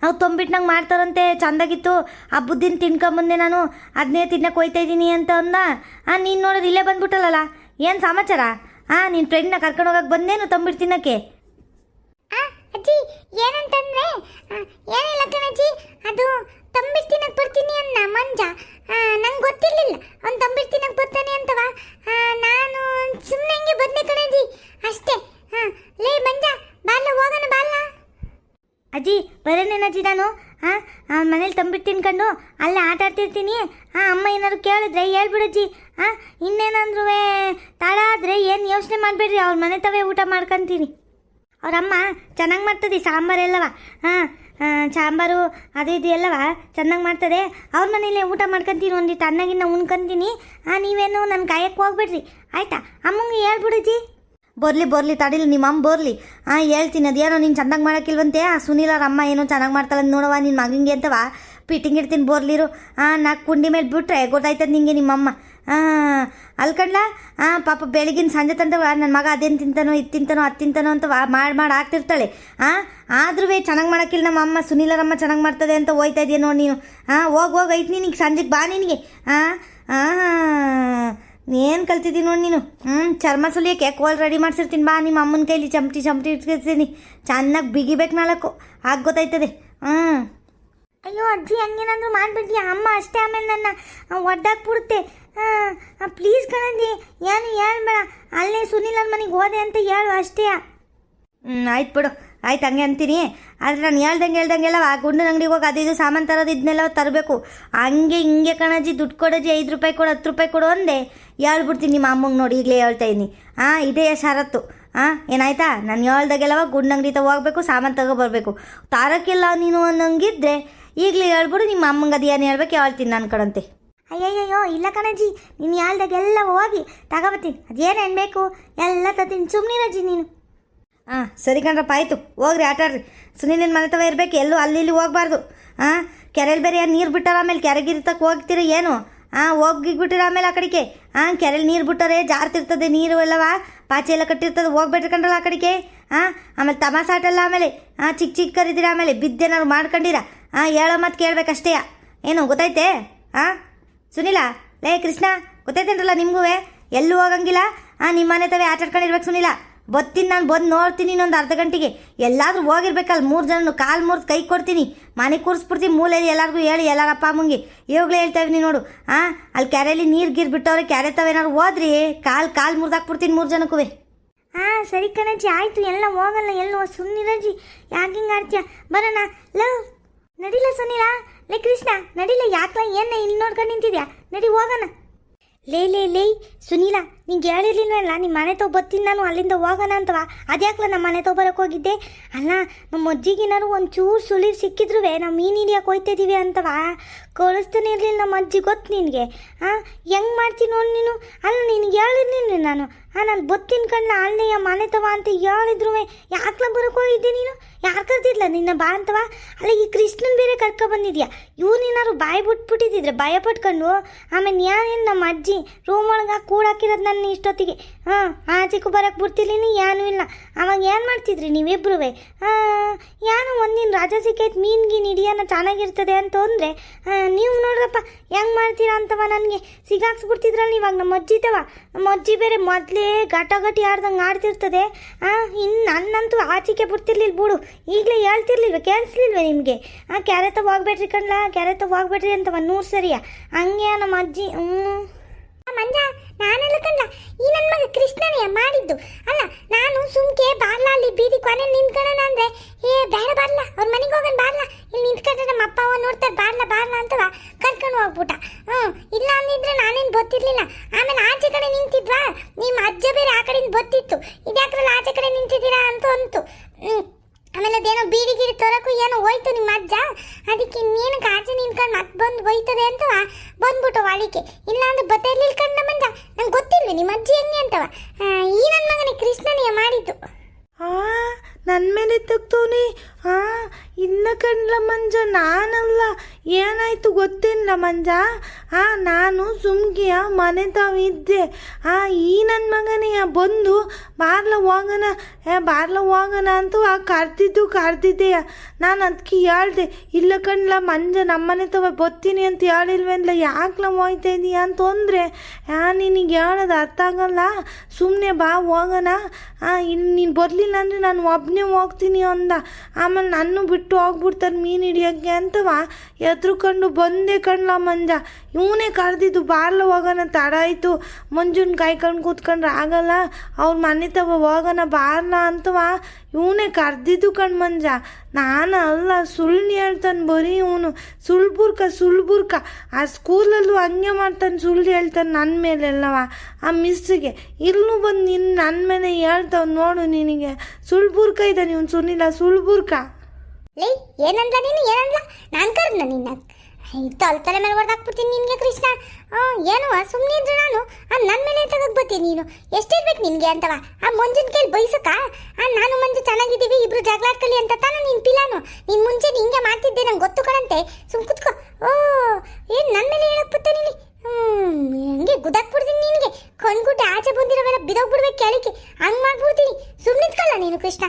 Speaker 2: ನಾವು ತೊಂಬಿಟ್ಟು ನಂಗೆ ಮಾಡ್ತಾರಂತೆ ಚಂದಾಗಿತ್ತು. ಆ ಬುದ್ಧಿನ ತಿನ್ಕೊಂಬಂದೆ ನಾನು, ಅದನ್ನೇ ತಿನ್ನಕ್ಕೆ ಹೋಯ್ತಾ ಇದ್ದೀನಿ ಅಂತ ಅಂದ. ನೀನು ನೋಡೋದು ಇಲ್ಲೇ ಬಂದ್ಬಿಟ್ಟಲ್ಲ, ಏನು ಸಮಾಚಾರ. ನಿನ್ನ ಫ್ರೆಂಡ್ನ ಕರ್ಕೊಂಡು ಹೋಗಕ್ಕೆ ಬಂದೇನು ತಂಬಿಟ್ಟು ತಿನ್ನಕ್ಕೆ.
Speaker 1: ಅಜ್ಜಿ ಏನಂತಂದ್ರೆ ಏನಿಲ್ಲ ಕಣಜ್ಜಿ, ಅದು ತಂಬಿಟ್ಟು ತಿನ್ನಕ್ಕೆ ಬರ್ತೀನಿ ಅನ್ನ ಮಂಜ. ನಂಗೆ ಗೊತ್ತಿರಲಿಲ್ಲ ಅವ್ನು ತಂಬಿಟ್ಟು ತಿನ್ನಕ್ಕೆ ಬರ್ತಾನೆ ಅಂತವ. ನಾನು ಸುಮ್ಮನೆ ಹಿಂಗೆ ಬಂದೆ ಕಣಜ್ಜಿ ಅಷ್ಟೇ. ಲೇ ಮಂಜ ಬಾಲ್ಲ ಹೋಗೋಣ ಬಾಲ್ಲ. ಅಜ್ಜಿ ಬರೋಣೇನಜ್ಜಿ ನಾನು ಮನೇಲಿ ತಂಬಿಟ್ಟು ತಿನ್ಕೊಂಡು ಅಲ್ಲೇ ಆಟ ಆಡ್ತಿರ್ತೀನಿ. ಅಮ್ಮ ಏನಾದ್ರು ಕೇಳಿದ್ರೆ ಹೇಳ್ಬಿಡಜ್ಜಿ. ಇನ್ನೇನಂದ್ರೂ ತಡ ಆದರೆ ಏನು ಯೋಚನೆ ಮಾಡಬೇಡ್ರಿ, ಅವ್ರ ಮನೆ ತವೇ ಊಟ ಮಾಡ್ಕೊತೀನಿ. ಅವರಮ್ಮ ಚೆನ್ನಾಗಿ ಮಾಡ್ತದೆ ಸಾಂಬಾರೆಲ್ಲವ. ಸಾಂಬಾರು ಅದು ಇದು ಎಲ್ಲವ ಚೆನ್ನಾಗಿ ಮಾಡ್ತದೆ. ಅವ್ರ ಮನೇಲೆ ಊಟ ಮಾಡ್ಕೊತೀನಿ, ಒಂದಿಟ್ಟು ಅನ್ನಗಿನ್ನ ಉಣ್ಕೊತೀನಿ. ನೀವೇನು ನನ್ನ ಕಾಯಕ್ಕೆ ಹೋಗ್ಬೇಡ್ರಿ ಆಯಿತಾ. ಅಮ್ಮಂಗೆ ಹೇಳ್ಬಿಡಜ್ಜಿ.
Speaker 2: ಬರಲಿ ತಡಿಲಿ ನಿಮ್ಮ ಅಮ್ಮ ಬರಲಿ. ಹೇಳ್ತೀನಿ ಅದೇನೋ ನೀನು ಚೆನ್ನಾಗಿ ಮಾಡೋಕ್ಕಿಲ್ವಂತೆ. ಸುನೀಲ್ ಅವ್ರ ಅಮ್ಮ ಏನೋ ಚೆನ್ನಾಗಿ ಮಾಡ್ತಾಳೆ ನೋಡವ ನಿನ್ನ ಮಗಂಗೆ ಅಂತವ ಪಿಟ್ಟಿಂಗ್ ಇಡ್ತೀನಿ ಬರ್ಲಿರು. ನಾಲ್ಕು ಕುಂಡಿ ಮೇಲೆ ಬಿಟ್ರೆ ಗೊತ್ತಾಯ್ತದೆ ನಿಂಗೆ ನಿಮ್ಮಮ್ಮ. ಅಲ್ಕಂಡ್ಲ ಪಾಪ ಬೆಳಗಿನ ಸಂಜೆ ತಂದವ ನನ್ನ ಮಗ ಅದೇನು ತಿಂತಾನೋ ಇದು ತಿಂತಾನೋ ಅದು ತಿಂತಾನೋ ಅಂತ ಮಾಡಿ ಆಗ್ತಿರ್ತಾಳೆ. ಆದ್ರೂ ಚೆನ್ನಾಗಿ ಮಾಡೋಕ್ಕಿಲ್ಲ ನಮ್ಮ ಅಮ್ಮ. ಸುನೀಲರಮ್ಮ ಚೆನ್ನಾಗಿ ಮಾಡ್ತದೆ ಅಂತ ಹೋಯ್ತಾ ಇದೆಯಾ ನೋಡಿ ನೀನು. ಹೋಗಿ ಐತಿ ನಿನಗೆ ಸಂಜೆಗೆ ಬಾ ನಿನಗೆ. ಏನು ಕಲ್ತಿದ್ದೀನಿ ನೋಡಿ ನೀನು. ಚರ್ಮ ಸುಲಿಯೋಕ್ಕೆ ಕೋಲ್ ರೆಡಿ ಮಾಡಿಸಿರ್ತೀನಿ ಬಾ. ನಿಮ್ಮ ಅಮ್ಮನ ಕೈಲಿ ಚಮಟಿ ಇಟ್ಕಿರ್ತೀನಿ, ಚೆನ್ನಾಗಿ ಬಿಗಿಬೇಕು ನಾಲ್ಕು ಆಗ ಗೊತ್ತಾಯ್ತದೆ.
Speaker 1: ಅಯ್ಯೋ ಅಜ್ಜಿ ಹಂಗೇನಾದ್ರು ಮಾಡಿಬಿಡ್ಲಿ ಅಮ್ಮ ಅಷ್ಟೇ, ಆಮೇಲೆ ನನ್ನ ಒಡ್ಡಾಕ್ಬಿಡುತ್ತೆ. ಪ್ಲೀಸ್ ಕಣಜ್ಜಿ ಏನು ಹೇಳ್ಬೇಡ, ಅಲ್ಲೇ ಸುನೀಲನ ಮನೆಗೆ ಹೋದೆ ಅಂತ ಹೇಳು ಅಷ್ಟೇ.
Speaker 2: ಆಯ್ತು ಬಿಡು, ಆಯ್ತು ಹಂಗೆ ಅಂತೀನಿ. ಆದರೆ ನಾನು ಹೇಳ್ದಂಗೆಲ್ಲ ಆ ಗುಂಡನ ಅಂಗಡಿಗೆ ಹೋಗಿ ಅದು ಇದು ಸಾಮಾನು ತರೋದು ಇದನ್ನೆಲ್ಲ ತರಬೇಕು. ಹಂಗೆ ಹಿಂಗೆ ಕಣಜ್ಜಿ ದುಡ್ಡು ಕೊಡೋಜಿ 5 ರೂಪಾಯಿ ಕೊಡು 10 ರೂಪಾಯಿ ಕೊಡು ಅಂದೆ ಹೇಳ್ಬಿಡ್ತೀನಿ ನಿಮ್ಮ ಅಮ್ಮಂಗೆ. ನೋಡಿ ಈಗಲೇ ಹೇಳ್ತಾ ಇದ್ದೀನಿ. ಇದೇ ಷರತ್ತು. ಏನಾಯ್ತಾ, ನಾನು ಹೇಳ್ದಾಗೆಲ್ಲವ ಗುಂಡನ ಅಂಗಡಿ ಹೋಗ್ಬೇಕು, ಸಾಮಾನು ತಗೊಬರ್ಬೇಕು. ತಾರಕ್ಕೆಲ್ಲ ನೀನು ಅನ್ನಂಗಿದ್ರೆ ಈಗಲೇ ಹೇಳ್ಬಿಡು ನಿಮ್ಮ ಅಮ್ಮಂಗೆ. ಅದು ಏನು ಹೇಳ್ಬೇಕು ಹೇಳ್ತೀನಿ ನನ್ನ ಕಡಂತೆ.
Speaker 1: ಅಯ್ಯಯ್ಯೋ ಇಲ್ಲ ಕಣಜ್ಜಿ, ನೀನು ಹೇಳ್ದಾಗೆಲ್ಲ ಹೋಗಿ ತಗೋಬತ್ತೀನಿ. ಅದೇನೇನು ಬೇಕು ಎಲ್ಲ ತತ್ತೀನಿ, ಸುಮ್ಮನಿರಜ್ಜಿ ನೀನು.
Speaker 2: ಸರಿ ಕಣ್ರಪ್ಪ ಆಯಿತು, ಹೋಗ್ರಿ ಆಟಾಡ್ರಿ. ಸುನೀಲಿನ ಮನೆ ತವ ಇರಬೇಕು, ಎಲ್ಲೂ ಅಲ್ಲಿ ಇಲ್ಲಿ ಹೋಗ್ಬಾರ್ದು. ಕೆರೆಯಲ್ಲಿ ಬೇರೆ ನೀರು ಬಿಟ್ಟಾರ, ಆಮೇಲೆ ಕೆರೆಗಿರ್ತಕ್ಕೆ ಹೋಗ್ತೀರ ಏನು. ಹೋಗಿಬಿಟ್ಟಿರ ಆಮೇಲೆ ಆ ಕಡೆಗೆ. ಕೆರೆಯಲ್ಲಿ ನೀರು ಬಿಟ್ಟಾರೆ ಜಾರ್ತಿರ್ತದೆ ನೀರು ಎಲ್ಲವ, ಪಾಚೆ ಎಲ್ಲ ಕಟ್ಟಿರ್ತದೆ, ಹೋಗ್ಬೇಡ್ರಿ ಕಂಡ್ರಲ್ಲ ಆ ಕಡೆಗೆ. ಆಮೇಲೆ ತಮಾಸಾಟಲ್ಲ, ಆಮೇಲೆ ಚಿಕ್ಕ ಕರಿದಿರ, ಆಮೇಲೆ ಬಿದ್ದೇನಾದ್ರು ಮಾಡ್ಕೊಂಡಿರ. ಹೇಳೋ ಮಾತು ಕೇಳಬೇಕಷ್ಟೇ. ಏನು ಗೊತ್ತೈತೆ? ಸುನೀಲ ಲೇ ಕೃಷ್ಣ ಗೊತ್ತೈತೇನ್ರಲ್ಲ ನಿಮಗೂ. ಎಲ್ಲೂ ಹೋಗಂಗಿಲ್ಲ, ನಿಮ್ಮ ಮನೆ ತವೇ ಆಟಾಡ್ಕೊಂಡಿರ್ಬೇಕು ಸುನೀಲ. ಬತ್ತೀನಿ ನಾನು, ಬಂದು ನೋಡ್ತೀನಿ ಇನ್ನೊಂದು ಅರ್ಧ ಗಂಟೆಗೆ. ಎಲ್ಲಾದರೂ ಹೋಗಿರ್ಬೇಕಲ್ಲ, 3 ಜನ ಕಾಲು ಮುರಿದು ಕೈ ಕೊಡ್ತೀನಿ, ಮನೆ ಕೂರಿಸ್ಬಿಡ್ತೀನಿ ಮೂಲೆಯಲ್ಲಿ. ಎಲ್ಲರಿಗೂ ಹೇಳಿ ಎಲ್ಲಾರಪ್ಪ ಅಮ್ಮಂಗೆ ಇವಾಗಲೇ ಹೇಳ್ತಾ ಇದ್ದೀನಿ ನೋಡು. ಅಲ್ಲಿ ಕೆರೆಯಲ್ಲಿ ನೀರು ಗೀರು ಬಿಟ್ಟವ್ರೆ, ಕೆರೆ ತವೇನಾದ್ರು ಹೋದ್ರಿ ಕಾಲು ಮುರಿದಾಕ್ಬಿಡ್ತೀನಿ 3 ಜನಕ್ಕೂ.
Speaker 1: ಸರಿ ಕಣಜ್ಜಿ ಆಯಿತು, ಎಲ್ಲ ಹೋಗಲ್ಲ, ಎಲ್ಲೋ ಸುಮ್ಮನಿರಜ್ಜಿ. ಯಾಕೆ ಹಿಂಗೆ ಆಡ್ತೀಯ. ಬರೋಣ ಲವ್ ನಡಿಲ್ಲ ಸುನೀಲ. ಲೇ ಕೃಷ್ಣ ನಡಿಲ್ಲ, ಯಾಕಲ ಏನ ಇಲ್ಲಿ ನೋಡ್ಕೊಂಡು ನಿಂತಿದ್ಯಾ? ನಡಿ ಹೋಗೋಣ. ಲೇ ಸುನೀಲ, ನಿಂಗೆ ಹೇಳಿರ್ಲಿಲ್ವಲ್ಲ ನಿಮ್ಮ ಮನೆ ತಗೋ ಬರ್ತೀನಿ ನಾನು, ಅಲ್ಲಿಂದ ಹೋಗೋಣ ಅಂತವ. ಅದ್ಯಾಕಲ ನಮ್ಮ ಮನೆ ತಗೋ ಬರೋಕೆ ಹೋಗಿದ್ದೆ? ಅಲ್ಲ, ನಮ್ಮ ಅಜ್ಜಿಗೇನಾರು ಒಂಚೂರು ಸುಳಿರು ಸಿಕ್ಕಿದ್ರು ನಾವು ಮೀನು ಹಿಡಿಯೋಕೆ ಹೋಯ್ತಿದ್ದೀವಿ ಅಂತವ. ಕಳಿಸ್ತಾನೆ ಇರಲಿಲ್ಲ ನಮ್ಮ ಅಜ್ಜಿ, ಗೊತ್ತು ನಿನಗೆ. ಹೆಂಗೆ ಮಾಡ್ತೀನಿ ನೋಡಿ ನೀನು. ಅಲ್ಲ, ನಿನಗೆ ಹೇಳಿರ್ಲಿಲ್ಲ ನಾನು. ನಾನು ಬತ್ತೀನಿ ಕಣ್ಣ, ಅಲ್ಲೇ ಮನೆ ತವ ಅಂತ ಹೇಳಿದ್ರು ಯಾಕಲ ಬರೋಕೆ ಹೋಗಿದ್ದೆ ನೀನು? ಯಾರು ಕರ್ದಿದ್ಲ ನಿನ್ನ ಬಾ ಅಂತವ? ಅಲ್ಲ, ಈ ಕೃಷ್ಣನ್ ಬೇರೆ ಕರ್ಕೊಬಂದಿದ್ಯಾ? ಇವನೇನಾರು ಬಾಯಿ ಬಿಟ್ಬಿಟ್ಟಿದ್ರೆ ಭಯ ಪಟ್ಕೊಂಡು ಆಮೇಲೆ ಯಾನೇನು ನಮ್ಮ ಅಜ್ಜಿ ರೂಮ್ ಒಳಗೆ ಕೂಡಾಕಿರೋದು ನನ್ನ ಇಷ್ಟೊತ್ತಿಗೆ. ಆಚೆಗೂ ಬರೋಕ್ಕೆ ಬಿಡ್ತಿರ್ಲಿನಿ, ಏನೂ ಇಲ್ಲ. ಅವಾಗ ಏನು ಮಾಡ್ತಿದ್ರಿ ನೀವಿಬ್ರು? ಏನೋ ಒಂದಿನ ರಾಜ ಸಿಕ್ಕೈತೆ, ಮೀನ್ಗೀನು ಹಿಡಿಯೋಣ ಚೆನ್ನಾಗಿರ್ತದೆ ಅಂತ ಅಂದರೆ ನೀವು ನೋಡ್ರಪ್ಪ ಹೆಂಗೆ ಮಾಡ್ತೀರಾ ಅಂತವ. ನನಗೆ ಸಿಗಾಕ್ಸ್ಬಿಡ್ತಿದ್ರಲ್ಲ ಇವಾಗ ನಮ್ಮ ಅಜ್ಜಿತವ. ನಮ್ಮ ಅಜ್ಜಿ ಬೇರೆ ಮೊದಲೇ ಗಟಾಗಟಿ ಆಡ್ದಂಗೆ ಆಡ್ತಿರ್ತದೆ. ಇನ್ನು ನನ್ನಂತೂ ಆಚೆಗೆ ಬಿಡ್ತಿರ್ಲಿಲ್ಲ ಬಿಡು. ಈಗಲೇ ಹೇಳ್ತಿರ್ಲಿಲ್ವ, ಕೇಳಿಸ್ಲಿಲ್ವ ನಿಮಗೆ? ಕ್ಯಾರೆತ ಹೋಗ್ಬೇಡ್ರಿ ಕಣ್ಲ, ಕ್ಯಾರೆತ ಹೋಗ್ಬೇಡ್ರಿ ಅಂತವ 100 ಸರಿಯಾ. ಹಂಗೆ ನಮ್ಮ ಅಜ್ಜಿ. ಮಂಜ, ನಾನೆಲ್ಲ ಕಂಡ ಈ ನನ್ನ ಮಗ ಕೃಷ್ಣನೇ ಮಾಡಿದ್ದು. ಅಲ್ಲ, ನಾನು ಸುಮ್ಕೆ ಬಾರ್ಲ ಅಲ್ಲಿ ಬೀದಿ ಕೊನೆ ನಿಂತ್ಕೊಳ್ಳೋಣ ಅಂದ್ರೆ ಬೇಡ ಬಾರ್ಲ, ಅವ್ರ ಮನೆಗೆ ಹೋಗೋಣ ಬಾರ್ಲ, ಇಲ್ಲಿ ನಿಂತ್ಕೊಂಡ್ರೆ ನಮ್ಮ ಅಪ್ಪ ಅವ ನೋಡ್ತಾರೆ, ಬಾರ್ಲ ಅಂತವ ಕರ್ಕೊಂಡು ಹೋಗ್ಬಿಟ್ಟ. ಇಲ್ಲ ಅಂದಿದ್ರೆ ನಾನೇನು ಗೊತ್ತಿರ್ಲಿಲ್ಲ. ಆಮೇಲೆ ಆಚೆ ಕಡೆ ನಿಂತಿದ್ವಾ, ನಿಮ್ಮ ಅಜ್ಜ ಬೇರೆ ಆ ಕಡೆಯಿಂದ ಗೊತ್ತಿತ್ತು. ಇದ್ಯಾಕ್ರಲ್ಲ ಆಚೆ ಕಡೆ ನಿಂತಿದ್ದೀರಾ ಅಂತ ಅಂತು. ಆಮೇಲೆ ಅದೇನೋ ಬೀಡಿ ಗಿಡಿ ತರಕ್ಕೂ ಏನೋ ಹೋಯ್ತು ನಿಮ್ಮ ಅಜ್ಜ. ಅದಕ್ಕೆ ನೀನು ಆಚೆ ನಿಂತ್ಕೊಂಡು ಮತ್ತೆ ಬಂದು ಬೈತದೆ ಅಂತವ ಬಂದ್ಬಿಟ್ಟು ವಾಳಿಕೆ. ಇಲ್ಲ ಅಂದ್ರೆ ಬತ್ತಿರ್ಲಿಲ್ಲ ಕಂಡ ಮಂಜ, ನಂಗೆ ಗೊತ್ತಿಲ್ವಿ ನಿಮ್ಮ ಅಜ್ಜಿ ಹೆಂಗೆ ಅಂತವ. ಈ ನನ್ನ ಮಗನೇ ಕೃಷ್ಣನೇ ಮಾಡಿದ್ದು.
Speaker 3: ನನ್ನ ಮೇಲೆ ತಗ್ತವನಿ. ಇನ್ನ ಕಣ್ಲ ಮಂಜ, ನಾನಲ್ಲ. ಏನಾಯ್ತು ಗೊತ್ತೇನಿಲ್ಲ ಮಂಜ. ನಾನು ಸುಮ್ಕಿಯ ಮನೆ ತಾವಿದ್ದೆ. ಈ ನನ್ನ ಮಗನೇ ಬಂದು ಬಾರ್ಲ ಹೋಗೋಣ ಅಂತ ಕರ್ದಿದ್ದೆಯ. ನಾನು ಅದಕ್ಕೆ ಹೇಳ್ದೆ, ಇಲ್ಲ ಕಣ್ಲ ಮಂಜ, ನಮ್ಮನೆ ತವ ಬರ್ತೀನಿ ಅಂತ ಹೇಳಿಲ್ವೇನ್ಲ, ಯಾಕ್ಲ ಹೋಯ್ತಾ ಇದೀಯ ಅಂತಂದರೆ, ನಿನಗೆ ಹೇಳೋದು ಅರ್ಥ ಆಗಲ್ಲ, ಸುಮ್ಮನೆ ಬಾ ಹೋಗೋಣ. ಇನ್ನು ನೀನು ಬರಲಿಲ್ಲ ಅಂದರೆ ನಾನು ಒಬ್ಬನೇ ಹೋಗ್ತೀನಿ ಅಂದ. ಆಮೇಲೆ ನನ್ನ ಬಿಟ್ಟು ಹೋಗ್ಬಿಡ್ತಾರೆ ಮೀನು ಹಿಡಿಯೋಕ್ಕೆ ಅಂತವ ಎದ್ರುಕೊಂಡು ಬಂದೆ ಕಣ್ಲ ಮಂಜ. ಇವನೇ ಕರೆದಿದ್ದು, ಬಾರ್ಲ ಹೋಗೋಣ, ತಡ ಆಯಿತು, ಮಂಜುನ ಕಾಯ್ಕೊಂಡು ಕೂತ್ಕೊಂಡ್ರೆ ಆಗಲ್ಲ, ಅವ್ರ ಮನೆ ತವ ಹೋಗೋಣ ಬಾರ್ಲ ಅಂತವ ಇವನೇ ಕರೆದಿದ್ದು ಕಣ್ ಮಂಜ. ನಾನು ಅಲ್ಲ, ಸುಳ್ಳು ಹೇಳ್ತಾನೆ ಬರೀ ಇವನು. ಸುಳ್ಬುರ್ಕ ಆ ಸ್ಕೂಲಲ್ಲೂ ಹಂಗೆ ಮಾಡ್ತಾನೆ, ಸುಳ್ಳು ಹೇಳ್ತಾನೆ ನನ್ನ ಮೇಲೆಲ್ಲವ. ಆ ಮಿಸ್ಸಿಗೆ ಇಲ್ಲೂ ಬಂದು ನನ್ನ ಮೇಲೆ ಹೇಳ್ತಾವ ನೋಡು. ನಿನಗೆ ಸುಳ್ಬುರ್ಕ ಇದ್ದಾನೆ ಇವನು ಸುನಿಲ, ಸುಳ್ಬುರ್ಕ.
Speaker 1: ಲೇ, ಏನಂದ ನೀನು? ಏನಂದ? ನಾನು ಕರೆದ್ನ ನಿನ್ನ? ತಲೆ ಮೇಲೆ ಹೊಡೆದಾಕ್ಬಿಡ್ತೀನಿ ನಿನಗೆ ಕೃಷ್ಣ. ಏನು ಸುಮ್ಮನೆ ಇದ್ರೆ ನಾನು ನನ್ನ ಮೇಲೆ ತಗೋಕ್ ಬರ್ತೀನಿ ನೀನು. ಎಷ್ಟಿರ್ಬೇಕು ನಿನಗೆ ಅಂತವ? ಮಂಜುನ ಕೇಳಿ ಬೈಸಕ್ಕ? ನಾನು ಮಂಜು ಚೆನ್ನಾಗಿದ್ದೀವಿ, ಇಬ್ರು ಜಗಳಾಡ್ಕೊಳ್ಳಿ ಅಂತ ತಾನು ನಿನ್ನ ಪಿಲಾನು. ನೀನು ಮುಂಚೆ ಹಿಂಗೆ ಮಾಡ್ತಿದ್ದೆ, ನಂಗೆ ಗೊತ್ತು ಕಣಂತೆ. ಸುಮ್ ಕುತ್ಕೋ. ಏನು ನನ್ನ ಮೇಲೆ ಹೇಳಕ್ ಬರ್ತಾ ನೀನು? ಹಂಗೆ ಗುದಾಕ್ಬಿಡ್ತೀನಿ ನಿನಗೆ. ಕಣ್ಗುಡ್ಡೆ ಆಚೆ ಬಂದಿರೋವೆಲ್ಲ ಬಿದೋಗ್ಬಿಡ್ಬೇಕು ಕೆಳಕ್ಕೆ, ಹಂಗೆ ಮಾಡ್ಬಿಡ್ತೀನಿ. ಸುಮ್ಮನೆ ನಿಂತ್ಕೊಳ್ಳ ನೀನು ಕೃಷ್ಣ.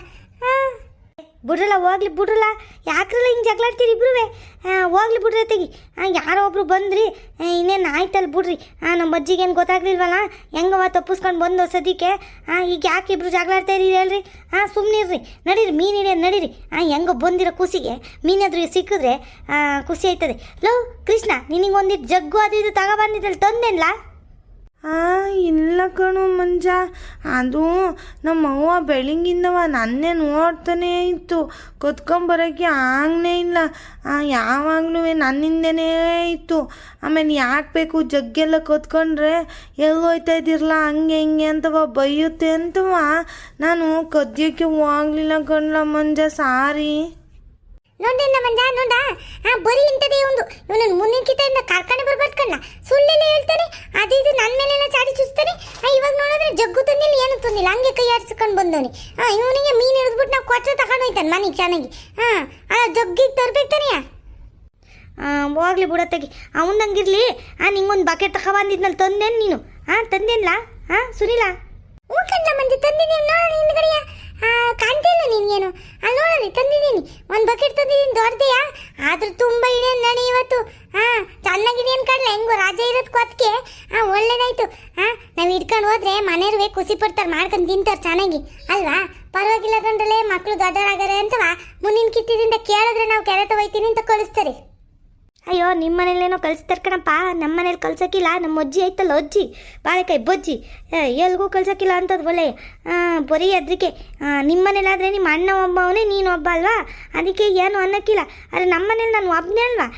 Speaker 1: ಬಿಡ್ರಲ್ಲ, ಯಾಕ್ರಲ್ಲ ಹಿಂಗೆ ಜಗಳಾಡ್ತೀರಿ ಇಬ್ರು? ಹೋಗ್ಲಿ ಬಿಡ್ರಿ ತೆಗಿ. ಯಾರೋ ಒಬ್ರು ಬಂದ್ರಿ, ಇನ್ನೇನು ಆಯ್ತಲ್ಲ ಬಿಡ್ರಿ. ನಮ್ಮ ಅಜ್ಜಿಗೇನು ಗೊತ್ತಾಗ್ಲಿಲ್ವಲ್ಲ, ಹೆಂಗವ ತಪ್ಪಿಸ್ಕೊಂಡು ಬಂದು ಸದ್ಯಕ್ಕೆ. ಈಗ ಯಾಕೆ ಇಬ್ರು ಜಗಳಾಡ್ತಾ ಇರಿ ಹೇಳ್ರಿ? ಸುಮ್ಮನಿರ್ರಿ, ನಡೀರಿ ಮೀನು ಹಿಡಿಯೋದು ನಡೀರಿ. ಹೆಂಗೋ ಬಂದಿರೋ ಖುಷಿಗೆ ಮೀನಾದ್ರೂ ಸಿಕ್ಕಿದ್ರೆ ಖುಷಿ ಆಯ್ತದೆ. ಲೋ ಕೃಷ್ಣ, ನಿನಗೊಂದಿಟ್ಟು ಜಗ್ಗು ಅದು ಇದು ತಗೊಬಂದಿದ್ದಲ್ಲಿ ತಂದೇನ್ಲ?
Speaker 3: ಇಲ್ಲ ಕಣು ಮಂಜ, ಅದು ನಮ್ಮವ್ವ ಬೆಳಗಿಂದವ ನನ್ನೇ ನೋಡ್ತಾನೇ ಇತ್ತು. ಕೊತ್ಕೊಂಬರೋಕ್ಕೆ ಆಗಲೇ ಇಲ್ಲ, ಯಾವಾಗಲೂ ನನ್ನಿಂದನೇ ಇತ್ತು. ಆಮೇಲೆ ಯಾಕೆ ಬೇಕು ಜಗ್ಗೆಲ್ಲ ಕೊತ್ಕೊಂಡ್ರೆ ಎಲ್ಲೋಯ್ತಾ ಇದ್ದಿರಲ್ಲ ಹಂಗೆ ಹಿಂಗೆ ಅಂತವ ಬೈಯುತ್ತೆ ಅಂತವ ನಾನು ಕದ್ಯಕ್ಕೆ ಹೋಗ್ಲಿಲ್ಲ ಕಣ್ಲ ಮಂಜ, ಸಾರಿ.
Speaker 1: ನೋಡಿಲ್ಲ ಮಂಜ, ನೋಡ ಬರೀ ಇಂಟದೇ ಇವನನ್ನು ಮುಂದಿನ ಕಿತೆಯಿಂದ ಕಾರ್ಖಾನೆ ಬರ್ಬಾರ್ದು ಕಣ್ಣ. ಸುಳ್ಳೆಲ್ಲ ಹೇಳ್ತಾನೆ, ಅದು ಇದು ನನ್ನ ಮೇಲೆಲ್ಲ ಚಾಡಿ ಚುಸ್ತಾನೆ. ಇವಾಗ ನೋಡಿದ್ರೆ ಜಗ್ಗು ತಂದಿಲ್ಲ, ಏನು ತಂದಿಲ್ಲ, ಹಂಗೆ ಕೈ ಆಡಿಸ್ಕೊಂಡು ಬಂದವನಿ. ಇವನಿಗೆ ಮೀನು ಹಿಡಿದ್ಬಿಟ್ಟು ನಾವು ಕೊಟ್ಟರೆ ತಗೊಂಡು ಹೋಯ್ತಾನೆ ಮನೆಗೆ ಚೆನ್ನಾಗಿ. ಜಗ್ಗಿಗೆ ತರ್ಬೇಕು ತಾನೆಯಾ? ಹೋಗ್ಲಿ ಬಿಡತ್ತಾಗಿ, ಅವನಂಗಿರ್ಲಿ. ನಿಂಗೊಂದು ಬಕೆಟ್ ತಗೊಬಂದಿದ್ನಲ್ಲಿ ತಂದೇನು ನೀನು? ತಂದೇನ್ಲ ಸುನಿಲ? ಹ್ಞೂ ಕಣ್ಣ ಮಂಜ, ತಂದಿದ್ದೀನಿ ನೋಡೋಣ ಹಿಂದ್ಗಡೆಯ. ಕಾಣ್ತಿಲ್ಲ ನಿನ್ಗೇನು? ಅಲ್ಲಿ ನೋಡಲಿ ತಂದಿದ್ದೀನಿ, ಒಂದು ಬಕೆಟ್ ತಂದಿದ್ದೀನಿ ದೊಡ್ಡದೆಯಾ. ಆದ್ರೂ ತುಂಬ ಇಡೇನು ನಡಿ ಇವತ್ತು. ಚೆನ್ನಾಗಿದೆಯೇನು ಕಡ್ಲ, ಹೆಂಗೋ ರಾಜ ಇರೋದಕ್ಕೂ ಅದಕ್ಕೆ ಒಳ್ಳೇದಾಯ್ತು. ನಾವು ಇಟ್ಕೊಂಡು ಹೋದ್ರೆ ಮನೆಯವ್ರಿಗೆ ಖುಷಿ ಪಡ್ತಾರೆ, ಮಾಡ್ಕೊಂಡು ತಿಂತಾರೆ ಚೆನ್ನಾಗಿ ಅಲ್ವಾ? ಪರವಾಗಿಲ್ಲ ಕಂಡ್ರಲ್ಲೇ, ಮಕ್ಕಳು ದೊಡ್ಡರಾಗಾರೆ ಅಂತವ ಮುಂದಿನ ಕಿತ್ತಿದಿಂದ ಕೇಳಿದ್ರೆ ನಾವು ಕೆರೆ ತಗೋಯ್ತೀನಿ ಅಂತ ಕಳಿಸ್ತಾರೆ. ಅಯ್ಯೋ ನಿಮ್ಮ ಮನೇಲೇನೋ ಕಳಿಸ್ತಾರೆ ಕಣಪ್ಪ, ನಮ್ಮ ಮನೇಲಿ ಕಳ್ಸೋಕ್ಕಿಲ್ಲ. ನಮ್ಮ ಅಜ್ಜಿ ಐತಲ್ಲ ಅಜ್ಜಿ ಬಾಳೆಕಾಯಿ ಬಜ್ಜಿ, ಎಲ್ಗೂ ಕಳ್ಸೋಕ್ಕಿಲ್ಲ ಅಂತದ್ದು ಒಳ್ಳೆ ಬರೀ ಅದಕ್ಕೆ. ನಿಮ್ಮ ಮನೇಲಾದರೆ ನಿಮ್ಮ ಅಣ್ಣ ಒಬ್ಬ ಅವನೇ, ನೀನು ಒಬ್ಬ ಅಲ್ವಾ, ಅದಕ್ಕೆ ಏನು ಅನ್ನೋಕ್ಕಿಲ್ಲ. ಆದರೆ ನಮ್ಮ ಮನೇಲಿ ನಾನು ಒಬ್ಬನೇ ಅಲ್ವಾ,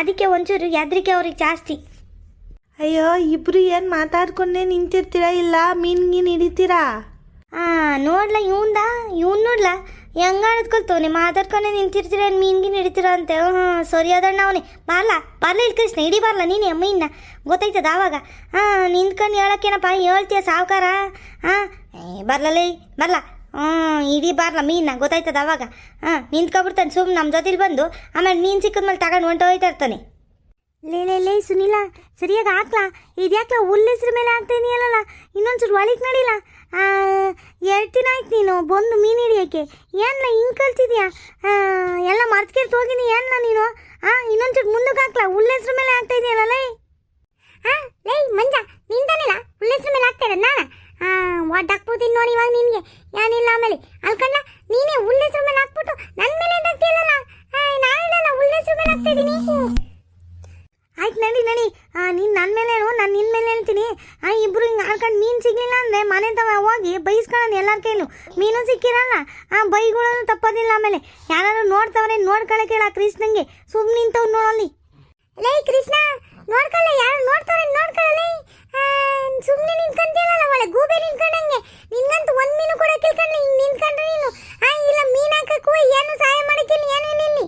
Speaker 1: ಅದಕ್ಕೆ ಒಂಚೂರು ಹೆದ್ರಿಕೆ ಅವ್ರಿಗೆ ಜಾಸ್ತಿ.
Speaker 3: ಅಯ್ಯೋ ಇಬ್ರು ಏನು ಮಾತಾಡ್ಕೊಂಡೇ ನಿಂತಿರ್ತೀರಾ, ಇಲ್ಲ ಮೀನ್ಗೀನ್ ಹಿಡಿತೀರಾ?
Speaker 1: ನೋಡ್ಲ ಇವ್ನು ನೋಡ್ಲ ಹೆಂಗಾಣದ್ ಕಲ್ತವನೆ, ಮಾತಾಡ್ಕೊಂಡೆ ನಿಂತಿರ್ತೀರ, ಮೀನ್ಗಿನ್ ಹಿಡಿತೀರ ಅಂತೆ. ಸರಿ ಅದಣ್ಣ ಅವನೇ. ಬಾರ್ಲ ಇಲ್ಲಿ ಕೃಷ್ಣ, ಹಿಡಿ ಬಾರ್ಲ ನೀನೇ ಮೀನ್ನ, ಗೊತ್ತಾಯ್ತದ ಆವಾಗ. ನಿಂತ್ಕೊಂಡು ಹೇಳಕ್ಕೇನಪ್ಪ ಹೇಳ್ತೀಯ ಸಾವುಕಾರ. ಬರ್ಲೇ ಬರ್ಲ, ಇಡೀ ಬಾರ್ಲ ಮೀನ್ನ, ಗೊತ್ತಾಯ್ತದ ಆವಾಗ. ನಿಂತ್ಕೊಬಿಡ್ತಾನೆ ಸುಮ್ಮನೆ ನಮ್ಮ ಜೊತೆಲಿ ಬಂದು, ಆಮೇಲೆ ಮೀನು ಸಿಕ್ಕಿದ್ಮೇಲೆ ತಗೊಂಡು ಹೊಂಟೋಯ್ತಾ ಇರ್ತಾನೆ. ಲೇ ಸುನಿಲ, ಸರಿಯಾಗಿ ಹಾಕ್ಲಾ, ಇದ್ಯಾಕ್ಲ ಹುಲ್ಲೆಸ್ರ ಮೇಲೆ ಆಗ್ತಾ ಇದೆಯಲ್ಲ, ಇನ್ನೊಂಚೂರು ಒಳಗೆ ನಡಿಲ್ಲ. 2 ದಿನ ಆಯ್ತು ನೀನು ಬಂದು ಮೀನು ಹಿಡಿಯೋಕ್ಕೆ, ಏನ್ಲ ಹಿಂಗೆ ಕಲ್ತಿದ್ಯಾ? ಎಲ್ಲ ಮರ್ತ್ಕೇಳ್ತು ಹೋಗಿನಿ ಏನ್ಲ ನೀನು? ಇನ್ನೊಂಚೂರು ಮುಂದಕ್ಕೆ ಹಾಕ್ಲಾ, ಹುಲ್ಲೆಸ್ರ ಮೇಲೆ ಆಗ್ತಾ ಇದೆಯಲ್ಲ ಲೈ. ಲೈ ಮಂಜ, ನೀನ್ ತಾನಿಲ್ಲ ಹುಲ್ಲೆಸ್ರ ಮೇಲೆ ಆಗ್ತಾ ಇರೋದು ನಾನು? ಒಡ್ಡಾಕ್ಬೋತೀನಿ ನೋಡಿ ಇವಾಗ ನಿನಗೆ, ಏನಿಲ್ಲ ಆಮೇಲೆ ಅಲ್ಕಂಡ ನೀನೇ ಹುಲ್ಲೆಸ್ರ ಮೇಲೆ ಹಾಕ್ಬಿಟ್ಟು ನನ್ನ ಮೇಲೆ ಹಾಕ್ತಿಯಲ್ಲ. ನಾನಿಲ್ಲ ಹುಲ್ಲೆಸ್ರ ಮೇಲೆ ಆಗ್ತಾ ಇದ್ದೀನಿ. ಆಯ್ತು ನಡಿ, ನೀನು ನನ್ನ ಮೇಲೆ ಹೇಳು, ನಾನು ನಿನ್ನ ಮೇಲೆ ಹೇಳ್ತೀನಿ. ಇಬ್ರು ಹಿಂಗೆ ಆಡ್ಕೊಂಡು ಮೀನು ಸಿಗಲಿಲ್ಲ ಅಂದರೆ ಮನೆ ತವ ಹೋಗಿ ಬೈಸ್ಕೊಳ್ಳೋದು ಎಲ್ಲರ ಕೈಲೂ. ಮೀನು ಸಿಕ್ಕಿರಲ್ಲ, ಬೈಗಳನ್ನು ತಪ್ಪೋದಿಲ್ಲ. ಆಮೇಲೆ ಯಾರಾದ್ರೂ ನೋಡ್ತವ್ರೆ ನೋಡ್ಕೊಳ್ಳೋಕೆ ಹೇಳ ಕೃಷ್ಣಂಗೆ, ಸುಮ್ಮನೆ ನಿಂತವ್ ನೋಡಲ್ಲಿ. ಲೈ ಕೃಷ್ಣ ನೋಡ್ಕೊಳ್ಳ, ಯಾರು ನೋಡ್ತವ್ರೆ ನೋಡ್ಕೊಳ್ಳಿ, ಸುಮ್ಮನೆ ನಿಂತ್ಕೊಂತಿಯಲ್ಲ ಒಳ್ಳೆ ಗೂಬೆ ನಿಂತ್ಕೊಂಡಂಗೆ. ನಿನ್ಗಂತೂ ಒಂದು ಮೀನು ಕೂಡ ಕಿಲ್ಕೊಂಡು ಹಿಂಗೆ ನಿಂತ್ಕೊಂಡ್ರೆ ನೀನು. ಇಲ್ಲ ಮೀನು ಹಾಕಕ್ಕೂ ಏನು ಸಹಾಯ ಮಾಡೋಕ್ಕಿಲ್ಲ, ಏನೇನು ಇಲ್ಲಿ